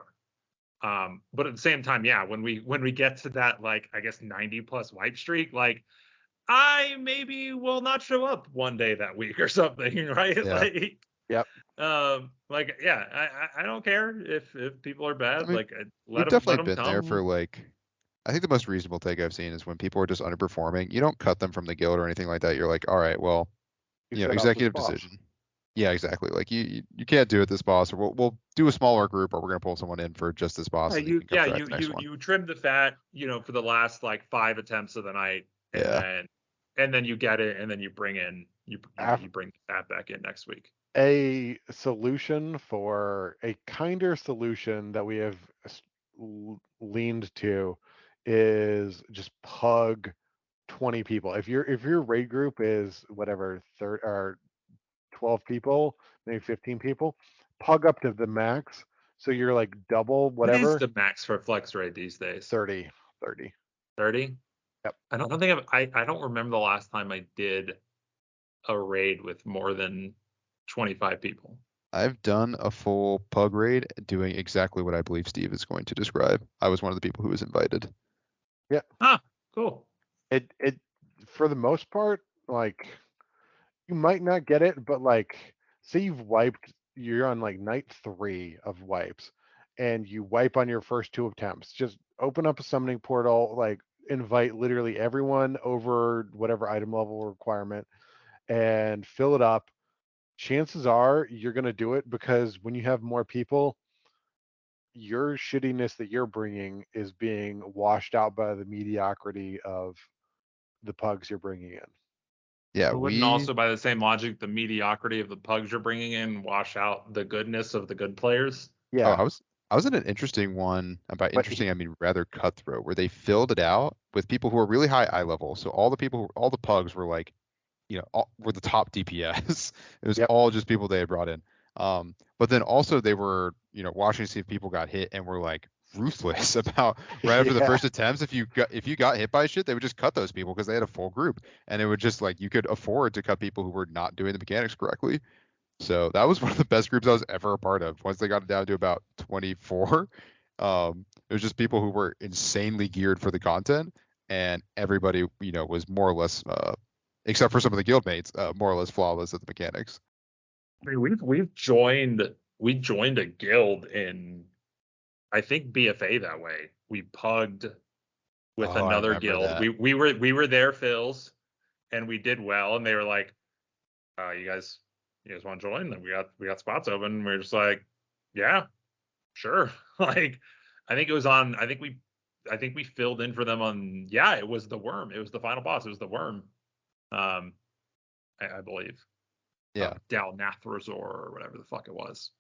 But at the same time, yeah, when we get to that like I guess 90 plus wipe streak, like I maybe will not show up one day that week or something, right? Yeah. Like, yep. Like yeah, I don't care if people are bad. I mean, like we've definitely been there for like. I think the most reasonable take I've seen is when people are just underperforming. You don't cut them from the guild or anything like that. You're like, all right, well, executive decision. Yeah, exactly. Like you can't do it this boss, or we'll do a smaller group, or we're gonna pull someone in for just this boss. You trim the fat, for the last like 5 attempts of the night, and then you get it, and then you bring the fat back in next week. A solution for a kinder solution that we have leaned to is just pug 20 people. If your raid group is whatever 12 people, maybe 15 people, pug up to the max, so you're like double whatever. What is the max for flex raid these days? 30. 30? Yep. I don't think I don't remember the last time I did a raid with more than 25 people. I've done a full pug raid doing exactly what I believe Steve is going to describe. I was one of the people who was invited. Yeah. Ah, cool. It for the most part, like you might not get it, but like say you're on like night 3 of wipes, and you wipe on your first 2 attempts. Just open up a summoning portal, like invite literally everyone over whatever item level requirement, and fill it up. Chances are you're going to do it, because when you have more people, your shittiness that you're bringing is being washed out by the mediocrity of the pugs you're bringing in. Yeah, but wouldn't also by the same logic the mediocrity of the pugs you're bringing in wash out the goodness of the good players? Yeah. Oh, I was in an interesting one. By interesting, I mean rather cutthroat, where they filled it out with people who are really high eye level. So all the pugs were like, were the top DPS. It was all just people they had brought in. But then also they were, watching to see if people got hit, and were like ruthless about right after the first attempts. If you got hit by shit, they would just cut those people because they had a full group, and it would just like you could afford to cut people who were not doing the mechanics correctly. So that was one of the best groups I was ever a part of. Once they got it down to about 24, it was just people who were insanely geared for the content, and everybody, was more or less, except for some of the guildmates, more or less flawless at the mechanics. I mean, we joined a guild in, I think, BFA that way. We pugged with Oh, I another remember guild. that. We were there, Phils, and we did well, and they were like, you guys want to join? And we got spots open. And we're just like, yeah, sure. Like, I think it was on. I think we filled in for them on. Yeah, it was the worm. It was the final boss. It was the worm. I believe. Yeah. Dalnathrazor or whatever the fuck it was.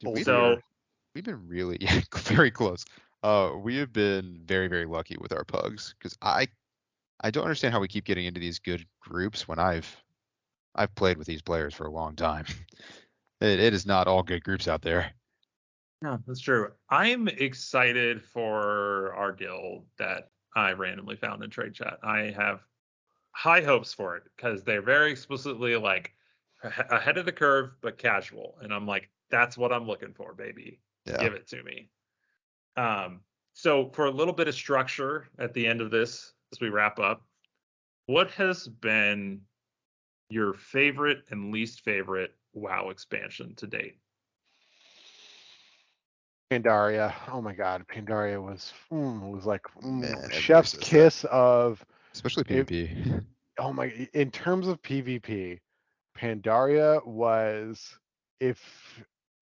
Dude, we've been really very close. We have been very, very lucky with our pugs, because I don't understand how we keep getting into these good groups when I've played with these players for a long time. It is not all good groups out there. Yeah, that's true. I'm excited for our guild that I randomly found in trade chat. I have high hopes for it because they're very explicitly like ahead of the curve but casual, and I'm like, that's what I'm looking for, baby. Yeah. Give it to me. So for a little bit of structure at the end of this, as we wrap up, what has been your favorite and least favorite WoW expansion to date? Pandaria. Oh my God, Pandaria was like Man, everybody chef's says that. kiss of. Especially It, PvP. oh my! In terms of PvP, Pandaria was, if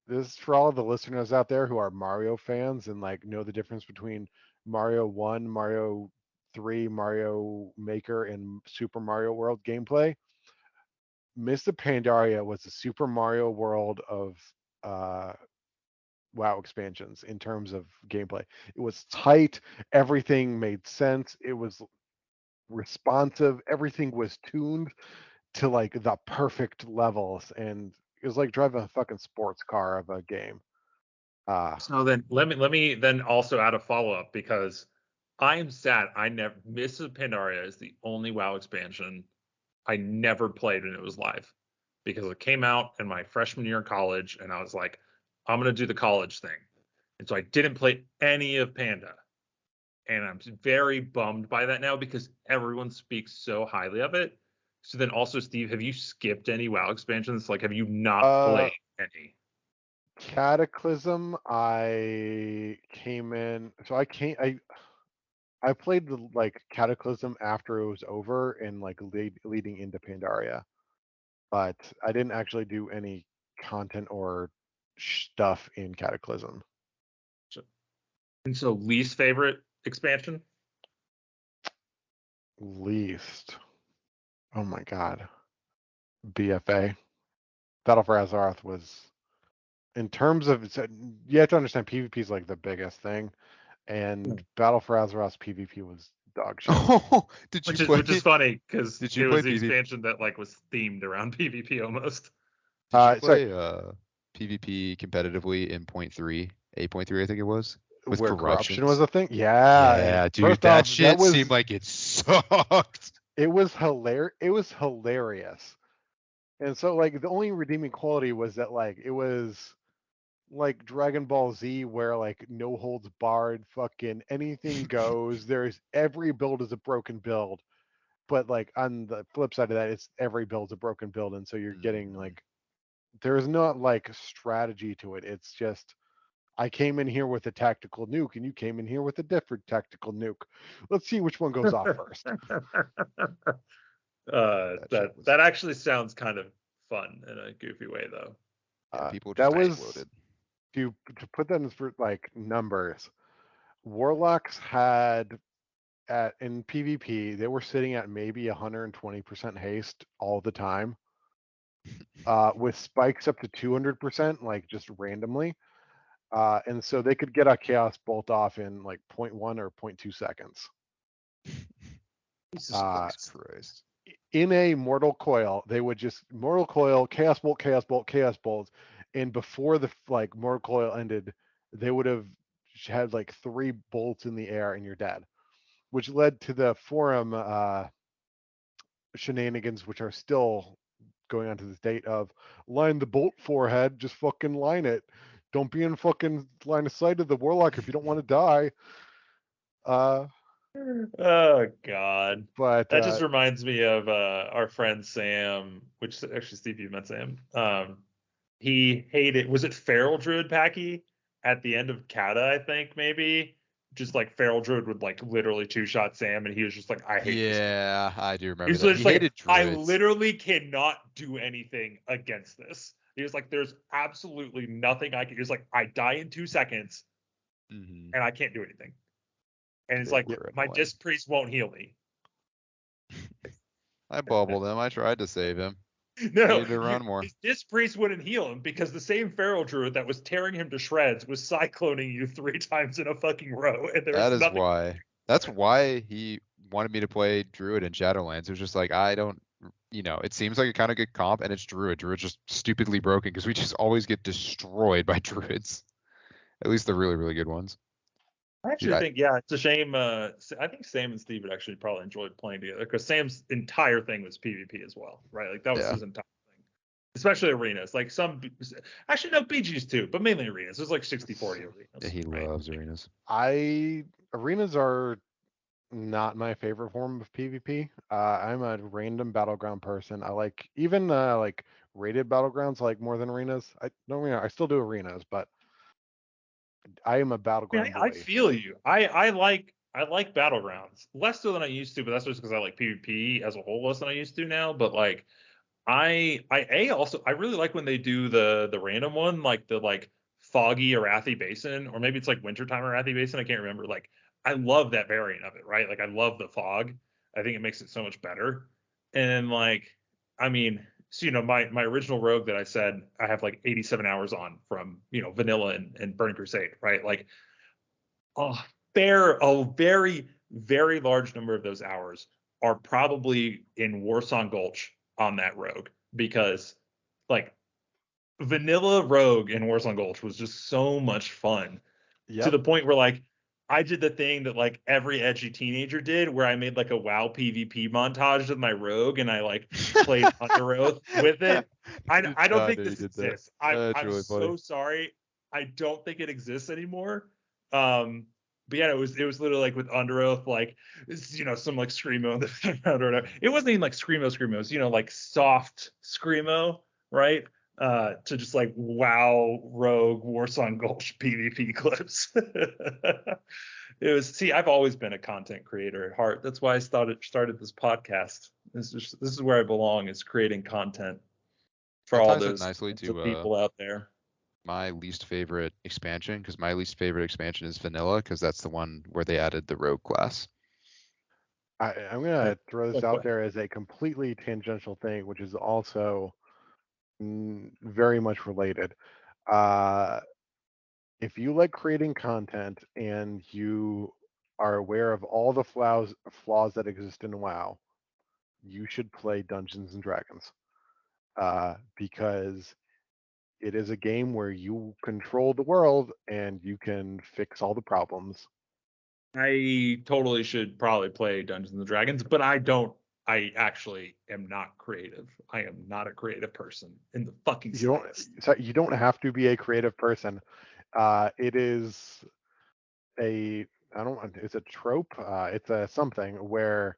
this is for all of the listeners out there who are Mario fans and like know the difference between Mario 1, Mario 3, Mario Maker, and Super Mario World gameplay. Mr. Pandaria was the Super Mario World of uh, WoW expansions in terms of gameplay. It was tight, everything made sense, it was responsive, everything was tuned to like the perfect levels, and it was like driving a fucking sports car of a game. So then let me then also add a follow-up, because I am sad I never Mrs. Pandaria is the only WoW expansion I never played when it was live, because it came out in my freshman year of college and I was like, I'm gonna do the college thing. And so I didn't play any of Panda. And I'm very bummed by that now because everyone speaks so highly of it. So then also, Steve, have you skipped any WoW expansions? Like, have you not played any? Cataclysm, I came in, so I played the like Cataclysm after it was over and like leading into Pandaria, but I didn't actually do any content or stuff in Cataclysm. And so, least favorite expansion? Least, oh my God, BFA, Battle for Azeroth was, in terms of, you have to understand PvP is like the biggest thing, and Battle for Azeroth's PvP was dog shit. Oh, did you play? Which is funny because Did it you was play the PvP? expansion that like was themed around PvP almost. Did you Sorry, play PvP competitively in 0.3, 8.3, I think it was, with where corruption was corruptions? a thing. Yeah, Yeah, dude, first that off, shit seemed like it sucked. it was hilarious. It was hilarious. And so like the only redeeming quality was that like it was like Dragon Ball Z, where like no holds barred, fucking anything goes. There's every build is a broken build, but like on the flip side of that, it's every build's a broken build, and so you're getting Mhm. like, there's not like strategy to it. It's just, I came in here with a tactical nuke, and you came in here with a different tactical nuke. Let's see which one goes off first. That shit was. That actually sounds kind of fun in a goofy way, though. Yeah, people That just was exploded. to put that in for like numbers. Warlocks had in PvP, they were sitting at maybe 120% haste all the time, with spikes up to 200%, like just randomly. And so they could get a chaos bolt off in like 0.1 or 0.2 seconds. Jesus Uh, Christ. Christ. in a mortal coil, they would just mortal coil, chaos bolt, chaos bolt, chaos bolt, and before the like mortal coil ended, they would have had like 3 bolts in the air and you're dead, which led to the forum shenanigans, which are still going on to this date of line the bolt forehead, just fucking line it. Don't be in fucking line of sight of the warlock if you don't want to die. Oh God. But That just reminds me of our friend Sam, which actually Steve, you met Sam. He hated, was it Feral Druid Packy at the end of Kata, I think maybe? Just like Feral Druid would like literally two-shot Sam, and he was just like, I hate this. Yeah, I do He remember was that. He just like, hated I druids. literally cannot do anything against this. He was like, there's absolutely nothing I can. He was like, I die in 2 seconds, Mhm. and I can't do anything. And it's They like, were my annoying. Disc Priest won't heal me. I bubbled him. I tried to save him. No, Needed to run more. his Disc Priest wouldn't heal him because the same Feral Druid that was tearing him to shreds was cycloning you 3 times in a fucking row, and there That was is nothing. why. That's why he wanted me to play Druid in Shadowlands. It was just like, I don't, it seems like a kind of good comp, and it's Druid. Druid's just stupidly broken because we just always get destroyed by Druids. At least the really, really good ones. I actually think, yeah, it's a shame. I think Sam and Steve would actually probably enjoyed playing together because Sam's entire thing was PvP as well, right? Like that was his entire thing, especially arenas. Like actually no BGs too, but mainly arenas. There's like 60-40 arenas. Yeah, he loves arenas. Arenas are not my favorite form of PvP. I'm a random battleground person. I like even like rated battlegrounds like more than arenas. I still do arenas, but I am a battleground boy. I feel you. I like battlegrounds less so than I used to, but that's just because I like PvP as a whole less than I used to now. But like I really like when they do the random one, like the like foggy Arathi Basin, or maybe it's like wintertime Arathi Basin. I can't remember. Like I love that variant of it, right? Like I love the fog. I think it makes it so much better. And like, I mean, so my original rogue that I said I have like 87 hours on from vanilla and Burning Crusade, right? Like a very, very large number of those hours are probably in Warsong Gulch on that rogue, because like vanilla rogue in Warsong Gulch was just so much fun to the point where like I did the thing that like every edgy teenager did, where I made like a WoW PvP montage of my rogue and I like played Under Oath with it. I don't think this exists. I'm really so sorry. I don't think it exists anymore. But yeah, it was literally like with Under Oath, like some like screamo in the background or whatever. It wasn't even like screamo. It was like soft screamo, right? To just like WoW Rogue Warsong Gulch PvP clips. I've always been a content creator at heart. That's why I started this podcast. This is where I belong, is creating content for all those nicely to people out there. My least favorite expansion, because my least favorite expansion is vanilla, because that's the one where they added the rogue class. I'm gonna throw this out there as a completely tangential thing, which is also very much related. If you like creating content and you are aware of all the flaws that exist in WoW, you should play Dungeons and Dragons, because it is a game where you control the world and you can fix all the problems. I totally should probably play Dungeons and Dragons, but I actually am not creative. I am not a creative person in the fucking slightest. You don't have to be a creative person. It is it's a trope. It's a something where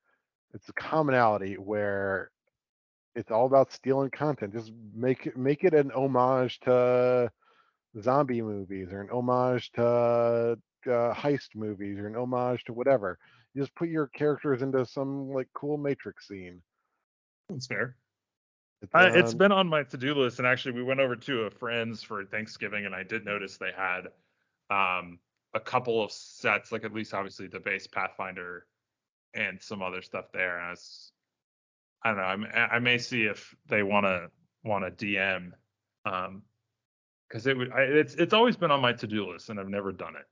it's a commonality where it's all about stealing content. Just make it an homage to zombie movies, or an homage to heist movies, or an homage to whatever. You just put your characters into some like cool Matrix scene. That's fair. It's been on my to-do list, and actually we went over to a friend's for Thanksgiving, and I did notice they had a couple of sets, like at least obviously the base Pathfinder and some other stuff there. And I don't know. I may see if they want to DM, because it's always been on my to-do list, and I've never done it.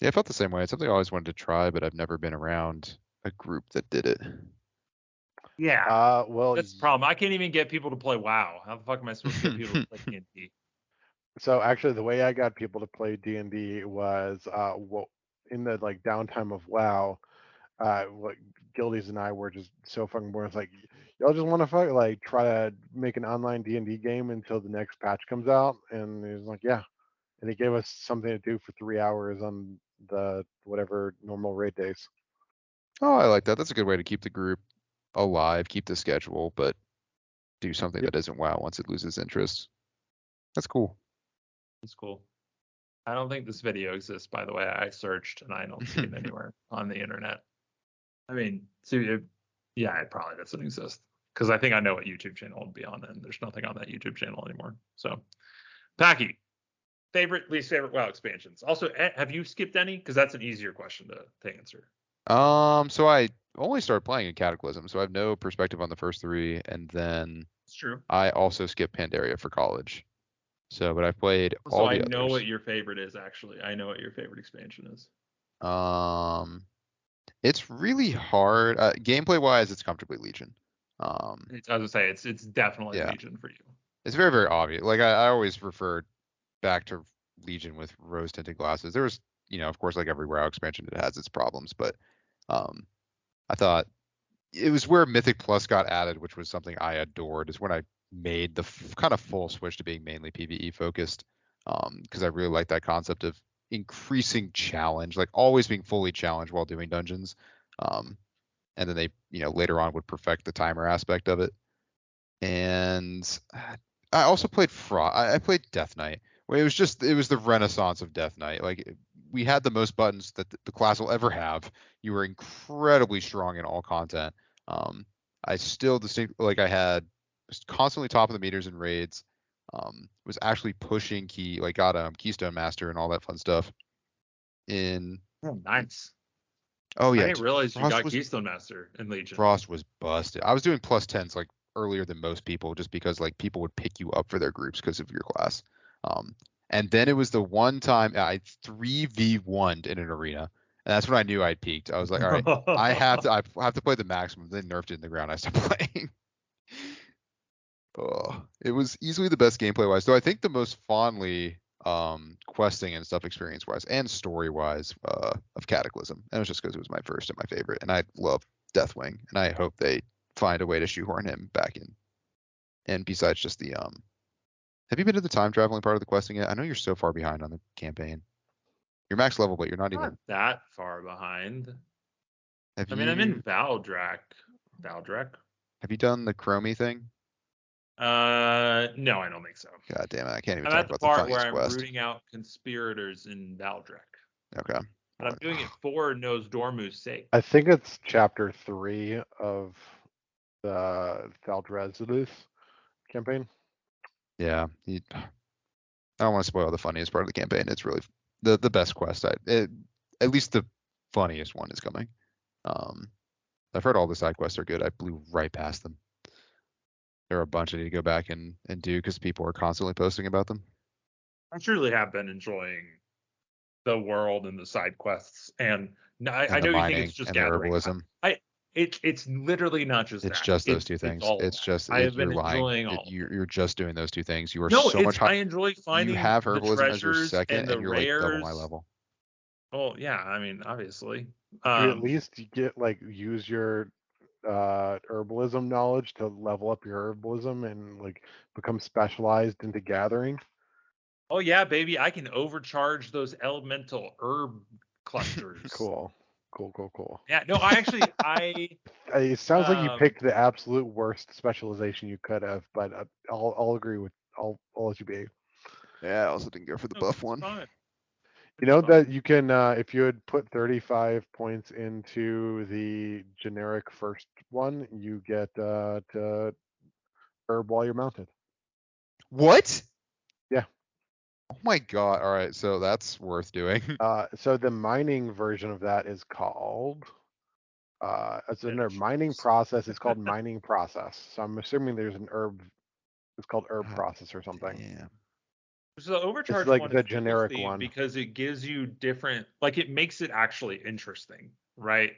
Yeah, I felt the same way. It's something I always wanted to try, but I've never been around a group that did it. Yeah. Well, that's the problem. I can't even get people to play WoW. How the fuck am I supposed to get people to play D&D? So actually, the way I got people to play D&D was in the like downtime of WoW, what Gildies and I were just so fucking bored. It's like, y'all just want to fight, like try to make an online D&D game until the next patch comes out? And he was like, yeah. And he gave us something to do for 3 hours on the whatever normal raid days. Oh, I like that. That's a good way to keep the group alive, keep the schedule, but do something that isn't WoW once it loses interest. That's cool. It's cool. I don't think this video exists, by the way. I searched and I don't see it anywhere on the internet. I mean, yeah, it probably doesn't exist because I think I know what YouTube channel would be on, and there's nothing on that YouTube channel anymore. So, Packy, least favorite WoW expansions. Also, have you skipped any? Because that's an easier question to answer. So I only started playing in Cataclysm, so I have no perspective on the first three, and then It's true. I also skipped Pandaria for college. So, but I played all the others. So I know what your favorite is, actually. I know what your favorite expansion is. It's really hard. Gameplay wise, it's comfortably Legion. As I say, it's definitely Legion for you. It's very, very obvious. Like I always refer back to Legion with rose tinted glasses. There was, of course, like every WoW expansion, it has its problems, but I thought it was where Mythic Plus got added, which was something I adored. Is when I made the kind of full switch to being mainly PvE focused, because I really like that concept of increasing challenge, like always being fully challenged while doing dungeons. And then they, later on would perfect the timer aspect of it. And I also played I played Death Knight. Where it was the renaissance of Death Knight. Like we had the most buttons that the class will ever have. You were incredibly strong in all content. I still I was constantly top of the meters in raids. Was actually pushing got Keystone Master and all that fun stuff. Oh, nice. Oh yeah, I didn't realize you got Keystone Master in Legion. Frost was busted. I was doing +10s like earlier than most people, just because like people would pick you up for their groups because of your class. And then it was the one time I 3v1'd in an arena, and that's when I knew I'd peaked. I was like, all right, I have to play the maximum. Then nerfed it in the ground. I stopped playing. It was easily the best gameplay wise, though I think the most fondly questing and stuff experience wise and story wise of Cataclysm. And it was just because it was my first and my favorite, and I love Deathwing, and I hope they find a way to shoehorn him back in. And besides just the have you been to the time traveling part of the questing yet? I know you're so far behind on the campaign. You're max level, but you're not even that far behind. I'm in Valdrek. Have you done the Chromie thing? No, I don't think so. God damn it, I can't even I'm talk at about the part where I'm quest. rooting out conspirators in Valdrek. Okay. But I'm doing it for Nosdormu's sake. I think it's chapter 3 of the Valdrezidus campaign. Yeah, I don't want to spoil the funniest part of the campaign. It's really the best quest. At least the funniest one is coming. I've heard all the side quests are good. I blew right past them. There are a bunch I need to go back and do because people are constantly posting about them. I truly have been enjoying the world and the side quests, and I know you think it's just gathering. Herbalism. It's literally not just it's that. Just those two things. It's just I have been you're enjoying lying. all. You're just doing those two things. You are no, so much higher. I enjoy finding you have herbalism the as your second, and you're rares. like double my level. Oh yeah, I mean obviously. You at least get use your herbalism knowledge to level up your herbalism and become specialized into gathering. Oh yeah, baby, I can overcharge those elemental herb clusters. Cool. Yeah, no, It sounds like you picked the absolute worst specialization you could have, but I'll agree with I'll let you be. Yeah, I also didn't go for the buff one. You know that you can if you had put 35 points into the generic first one, you get to herb while you're mounted. What? Yeah. Oh my god. All right, so that's worth doing. So the mining version of that is called mining process is called mining process. So I'm assuming there's an herb. It's called herb process or something. Yeah. So the overcharge one is the generic one because it gives you different, it makes it actually interesting, right?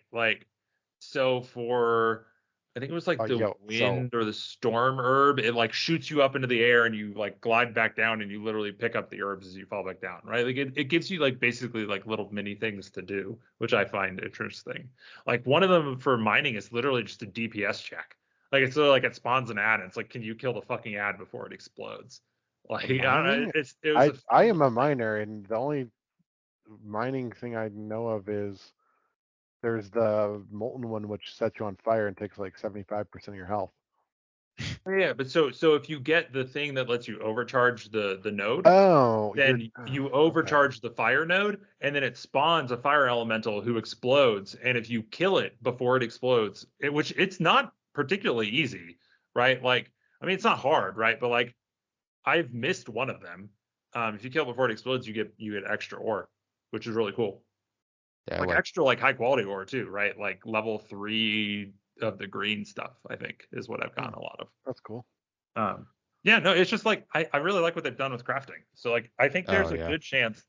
So for I think it was the wind or the storm herb, it shoots you up into the air and you glide back down and you literally pick up the herbs as you fall back down, right? It gives you basically little mini things to do, which I find interesting. One of them for mining is literally just a DPS check. Like it's sort of like it spawns an ad, and it's like, can you kill the fucking ad before it explodes? Like I don't know, Mining? it was a I fun am a little thing. miner, and the only mining thing I know of is there's the molten one, which sets you on fire and takes like 75% of your health. Yeah, but so if you get the thing that lets you overcharge the node, Oh, then you okay. overcharge the fire node, and then it spawns a fire elemental who explodes. And if you kill it before it explodes, which it's not particularly easy, right? Like, I mean, it's not hard, right? But like, I've missed one of them. If you kill it before it explodes, you get extra ore, which is really cool. Yeah, Like like extra like high quality ore too, right? Like level 3 of the green stuff, I think, is what I've gotten a lot of. That's cool. Yeah, no, it's just like I really like what they've done with crafting. So like I think there's a yeah. good chance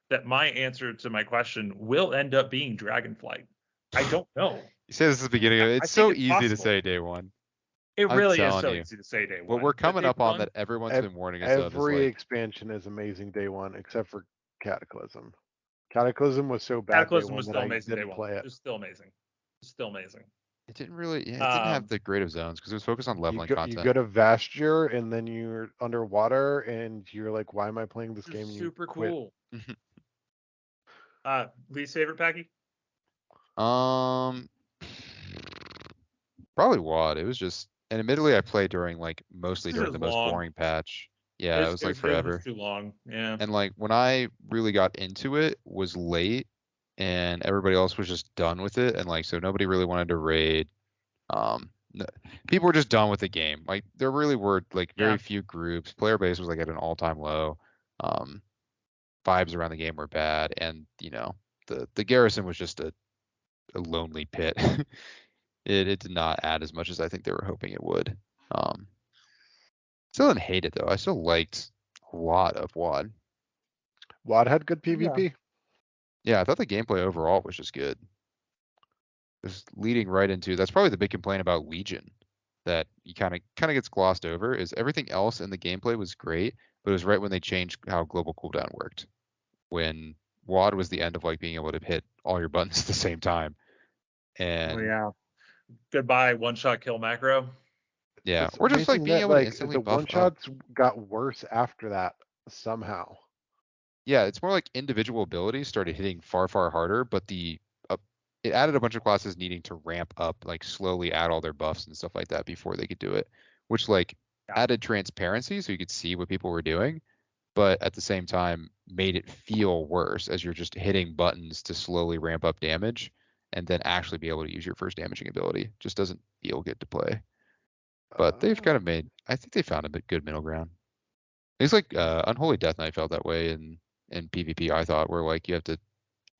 that my answer to my question will end up being Dragonflight. I don't know. You say this is the beginning of it. I It's think so it's easy to possible. say day one. It I'm really is telling so you. easy to say day What one. we're but coming they've up on done- that everyone's been warning us of is Every like expansion is amazing day one, except for Cataclysm. Cataclysm was so bad day Cataclysm one was that still I amazing day didn't one. play It it. was still amazing. It's still amazing. it didn't really it didn't have the grade of zones because it was focused on leveling You content. go to Vasture and then you're underwater and you're like, why am I playing this game? And you Super quit. cool. Least favorite, Packy? Probably WoD. It was just, and admittedly I played during like mostly This during is the most long. boring patch. Yeah, it was like It forever. was too long. Yeah. And like when I really got into it was late and everybody else was just done with it, and like so nobody really wanted to raid. People were just done with the game. Like there really were like very few groups. Player base was like at an all-time low. Vibes around the game were bad, and you know the garrison was just a lonely pit. It did not add as much as I think they were hoping it would. Still didn't hate it though. I still liked a lot of WoD. WoD had good PvP. Yeah, I thought the gameplay overall was just good. Just leading right into that's probably the big complaint about Legion that you kind of gets glossed over is everything else in the gameplay was great, but it was right when they changed how global cooldown worked. When WoD was the end of like being able to hit all your buttons at the same time. And yeah. Goodbye one-shot kill macro. Yeah, It's or just like amazing being that, able to like, instantly the buff one up. shots got worse after that somehow. Yeah, it's more like individual abilities started hitting far harder, but it added a bunch of classes needing to ramp up, like slowly add all their buffs and stuff like that before they could do it, which like added transparency so you could see what people were doing, but at the same time made it feel worse as you're just hitting buttons to slowly ramp up damage and then actually be able to use your first damaging ability. Just doesn't feel good to play. But they've kind of I think they found a bit good middle ground. It's like Unholy Death Knight felt that way in PvP, I thought, where like you have to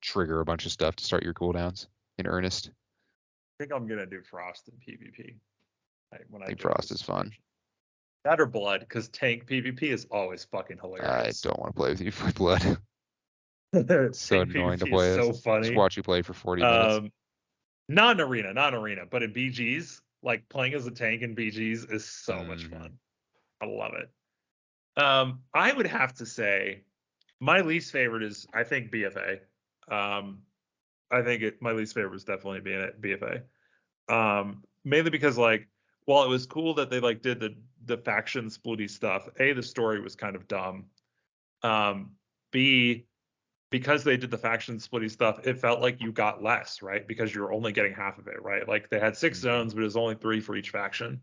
trigger a bunch of stuff to start your cooldowns in earnest. I think I'm gonna do Frost in PvP. I think Frost is fun. That or Blood, because tank PvP is always fucking hilarious. I don't want to play with you for Blood. It's so annoying to play. So funny. Just watch you play for 40 minutes. Not in arena, but in BGs, like playing as a tank in BGs is so much fun. I love it. I would have to say my least favorite is, I think, BFA. I think my least favorite was definitely being at BFA. Mainly because like, while it was cool that they like did the faction splitty stuff, A, the story was kind of dumb. B, because they did the faction splitty stuff, it felt like you got less, right? Because you're only getting half of it, right? Like they had 6 zones, but it was only 3 for each faction.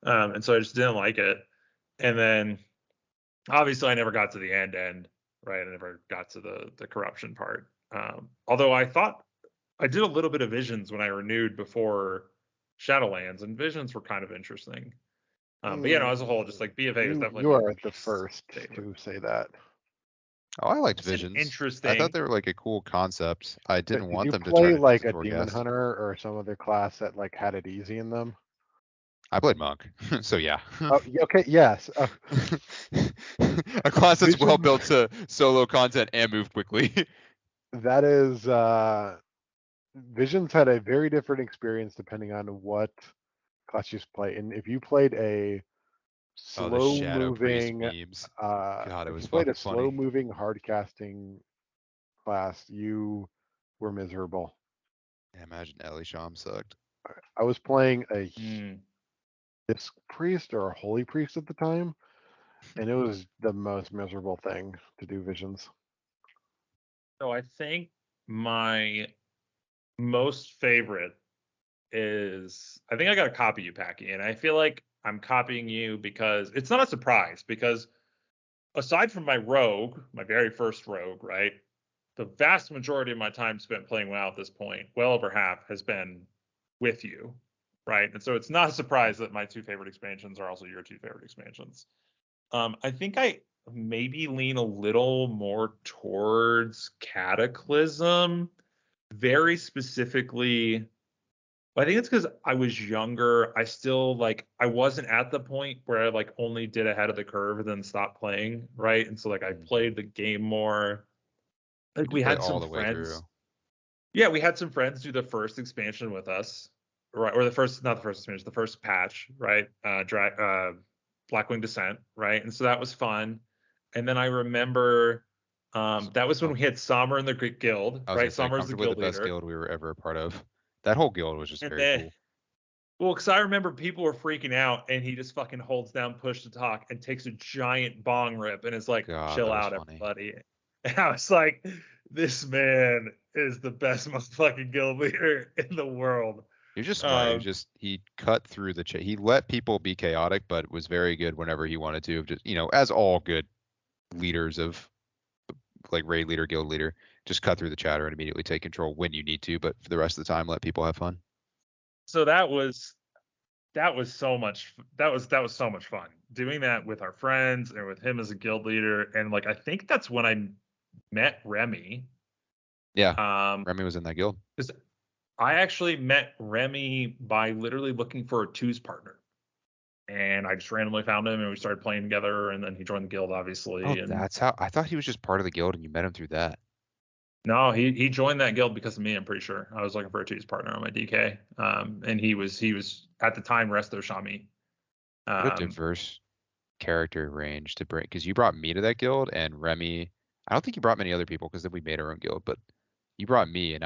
And so I just didn't like it. And then obviously I never got to the end, right? I never got to the corruption part. Although I thought I did a little bit of visions when I renewed before Shadowlands, and visions were kind of interesting. But you know, as a whole, just like BFA is definitely you are the first to say that. Oh, I liked visions. Interesting. I thought they were like a cool concept. I didn't want them to play try to like a demon hunter or some other class that like had it easy in them. I played monk, so yeah. Oh, okay, yes. A class that's well built to solo content and move quickly. That is, Visions had a very different experience depending on what class you play. And if you played a slow moving, God, it was if you played a funny. slow moving hard casting class, you were miserable. Yeah, imagine Ellie Sham sucked. I was playing Disc Priest or a Holy Priest at the time, and it was the most miserable thing to do visions. So I think my most favorite is, I think I got to copy you, Packy, and I feel like I'm copying you because it's not a surprise, because aside from my rogue, my very first rogue, right, the vast majority of my time spent playing WoW at this point, well over half, has been with you, right? And so it's not a surprise that my two favorite expansions are also your two favorite expansions. I think I maybe lean a little more towards Cataclysm, very specifically. I think it's because I was younger. I still like, I wasn't at the point where I like only did ahead of the curve and then stopped playing, right? And so like I played the game more. Like we Play had all some the way through. friends. Yeah, we had some friends do the first expansion with us, right? Or the first, not the first expansion, the first patch, right? Blackwing Descent, right? And so that was fun. And then I remember that was when we had Sommer in the guild, I was right? gonna say, Sommer's the comfortably guild the best leader. guild we were ever a part of. That whole guild was just And very then, cool. well, because I remember people were freaking out, and he just fucking holds down push to talk and takes a giant bong rip and is like, God, chill that was out, funny. everybody. And I was like, this man is the best motherfucking guild leader in the world. He was just smart. He cut through the he let people be chaotic, but was very good whenever he wanted to. Just, as all good leaders of like raid leader, guild leader, just cut through the chatter and immediately take control when you need to, but for the rest of the time, let people have fun. So that was so much so much fun doing that with our friends and with him as a guild leader. And like I think that's when I met Remy. Yeah. Remy was in that guild. I actually met Remy by literally looking for a twos partner. And I just randomly found him and we started playing together, and then he joined the guild, obviously. Oh, and that's how I thought he was just part of the guild and you met him through that. No, he joined that guild because of me, I'm pretty sure. I was looking for a twos partner on my DK. And he was at the time Resto Shami. What a diverse character range to bring, because you brought me to that guild and Remy. I don't think you brought many other people because then we made our own guild, but you brought me and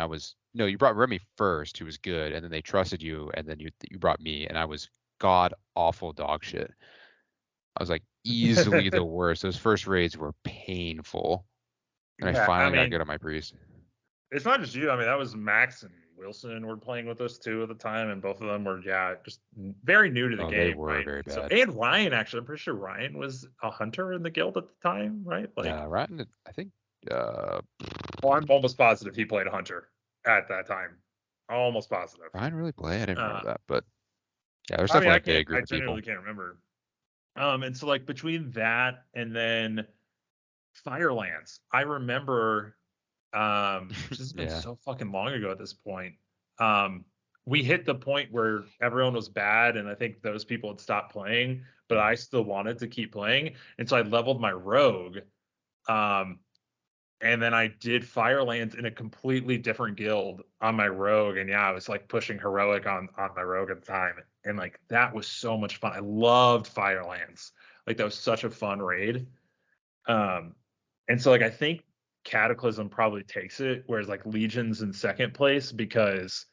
you brought Remy first, who was good, and then they trusted you, and then you brought me and I was god awful dog shit. I was like easily the worst. Those first raids were painful. And I finally got good at my priest. It's not just you. I mean, that was Max and Wilson were playing with us too at the time, and both of them were just very new to the game. They were right? very bad. So, and Ryan, actually, I'm pretty sure Ryan was a hunter in the guild at the time, right? Like, yeah, Ryan, I think. Well, I'm almost positive he played a hunter at that time. Almost positive. Ryan really played? I didn't remember that, but yeah, there's definitely a big group of people. I genuinely can't remember. And so like between that and then Firelands, I remember. This has been so fucking long ago at this point. We hit the point where everyone was bad, and I think those people had stopped playing, but I still wanted to keep playing, and so I leveled my rogue. And then I did Firelands in a completely different guild on my rogue, and I was like pushing heroic on my rogue at the time, and like that was so much fun. I loved Firelands. Like that was such a fun raid. And so like I think Cataclysm probably takes it, whereas like Legion's in second place because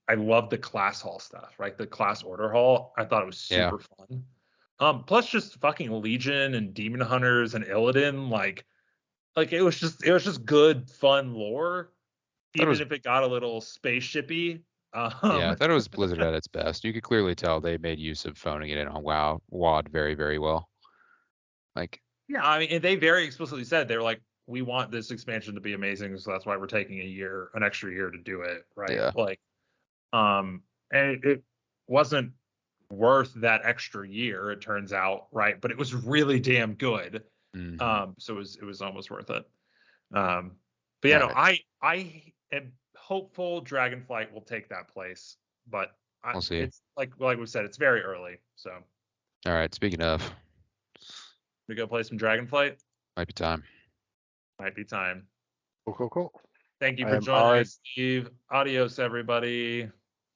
I love the class hall stuff, right? The class order hall. I thought it was super fun. Plus just fucking Legion and Demon Hunters and Illidan, like it was just good, fun lore, even if it got a little spaceshipy. Yeah, I thought it was Blizzard at its best. You could clearly tell they made use of phoning it in on WoD very, very well. Like, yeah, I mean, and they very explicitly said they were like, we want this expansion to be amazing, so that's why we're taking an extra year to do it, right? Yeah. Like, and it wasn't worth that extra year, it turns out, right? But it was really damn good. Mm-hmm. So it was almost worth it. But yeah, no, I am hopeful Dragonflight will take that place, but we'll see. It's like we said, it's very early. So. All right. Speaking of, we go play some Dragonflight. Might be time. Cool. Thank you for joining us, Steve. Adios, everybody.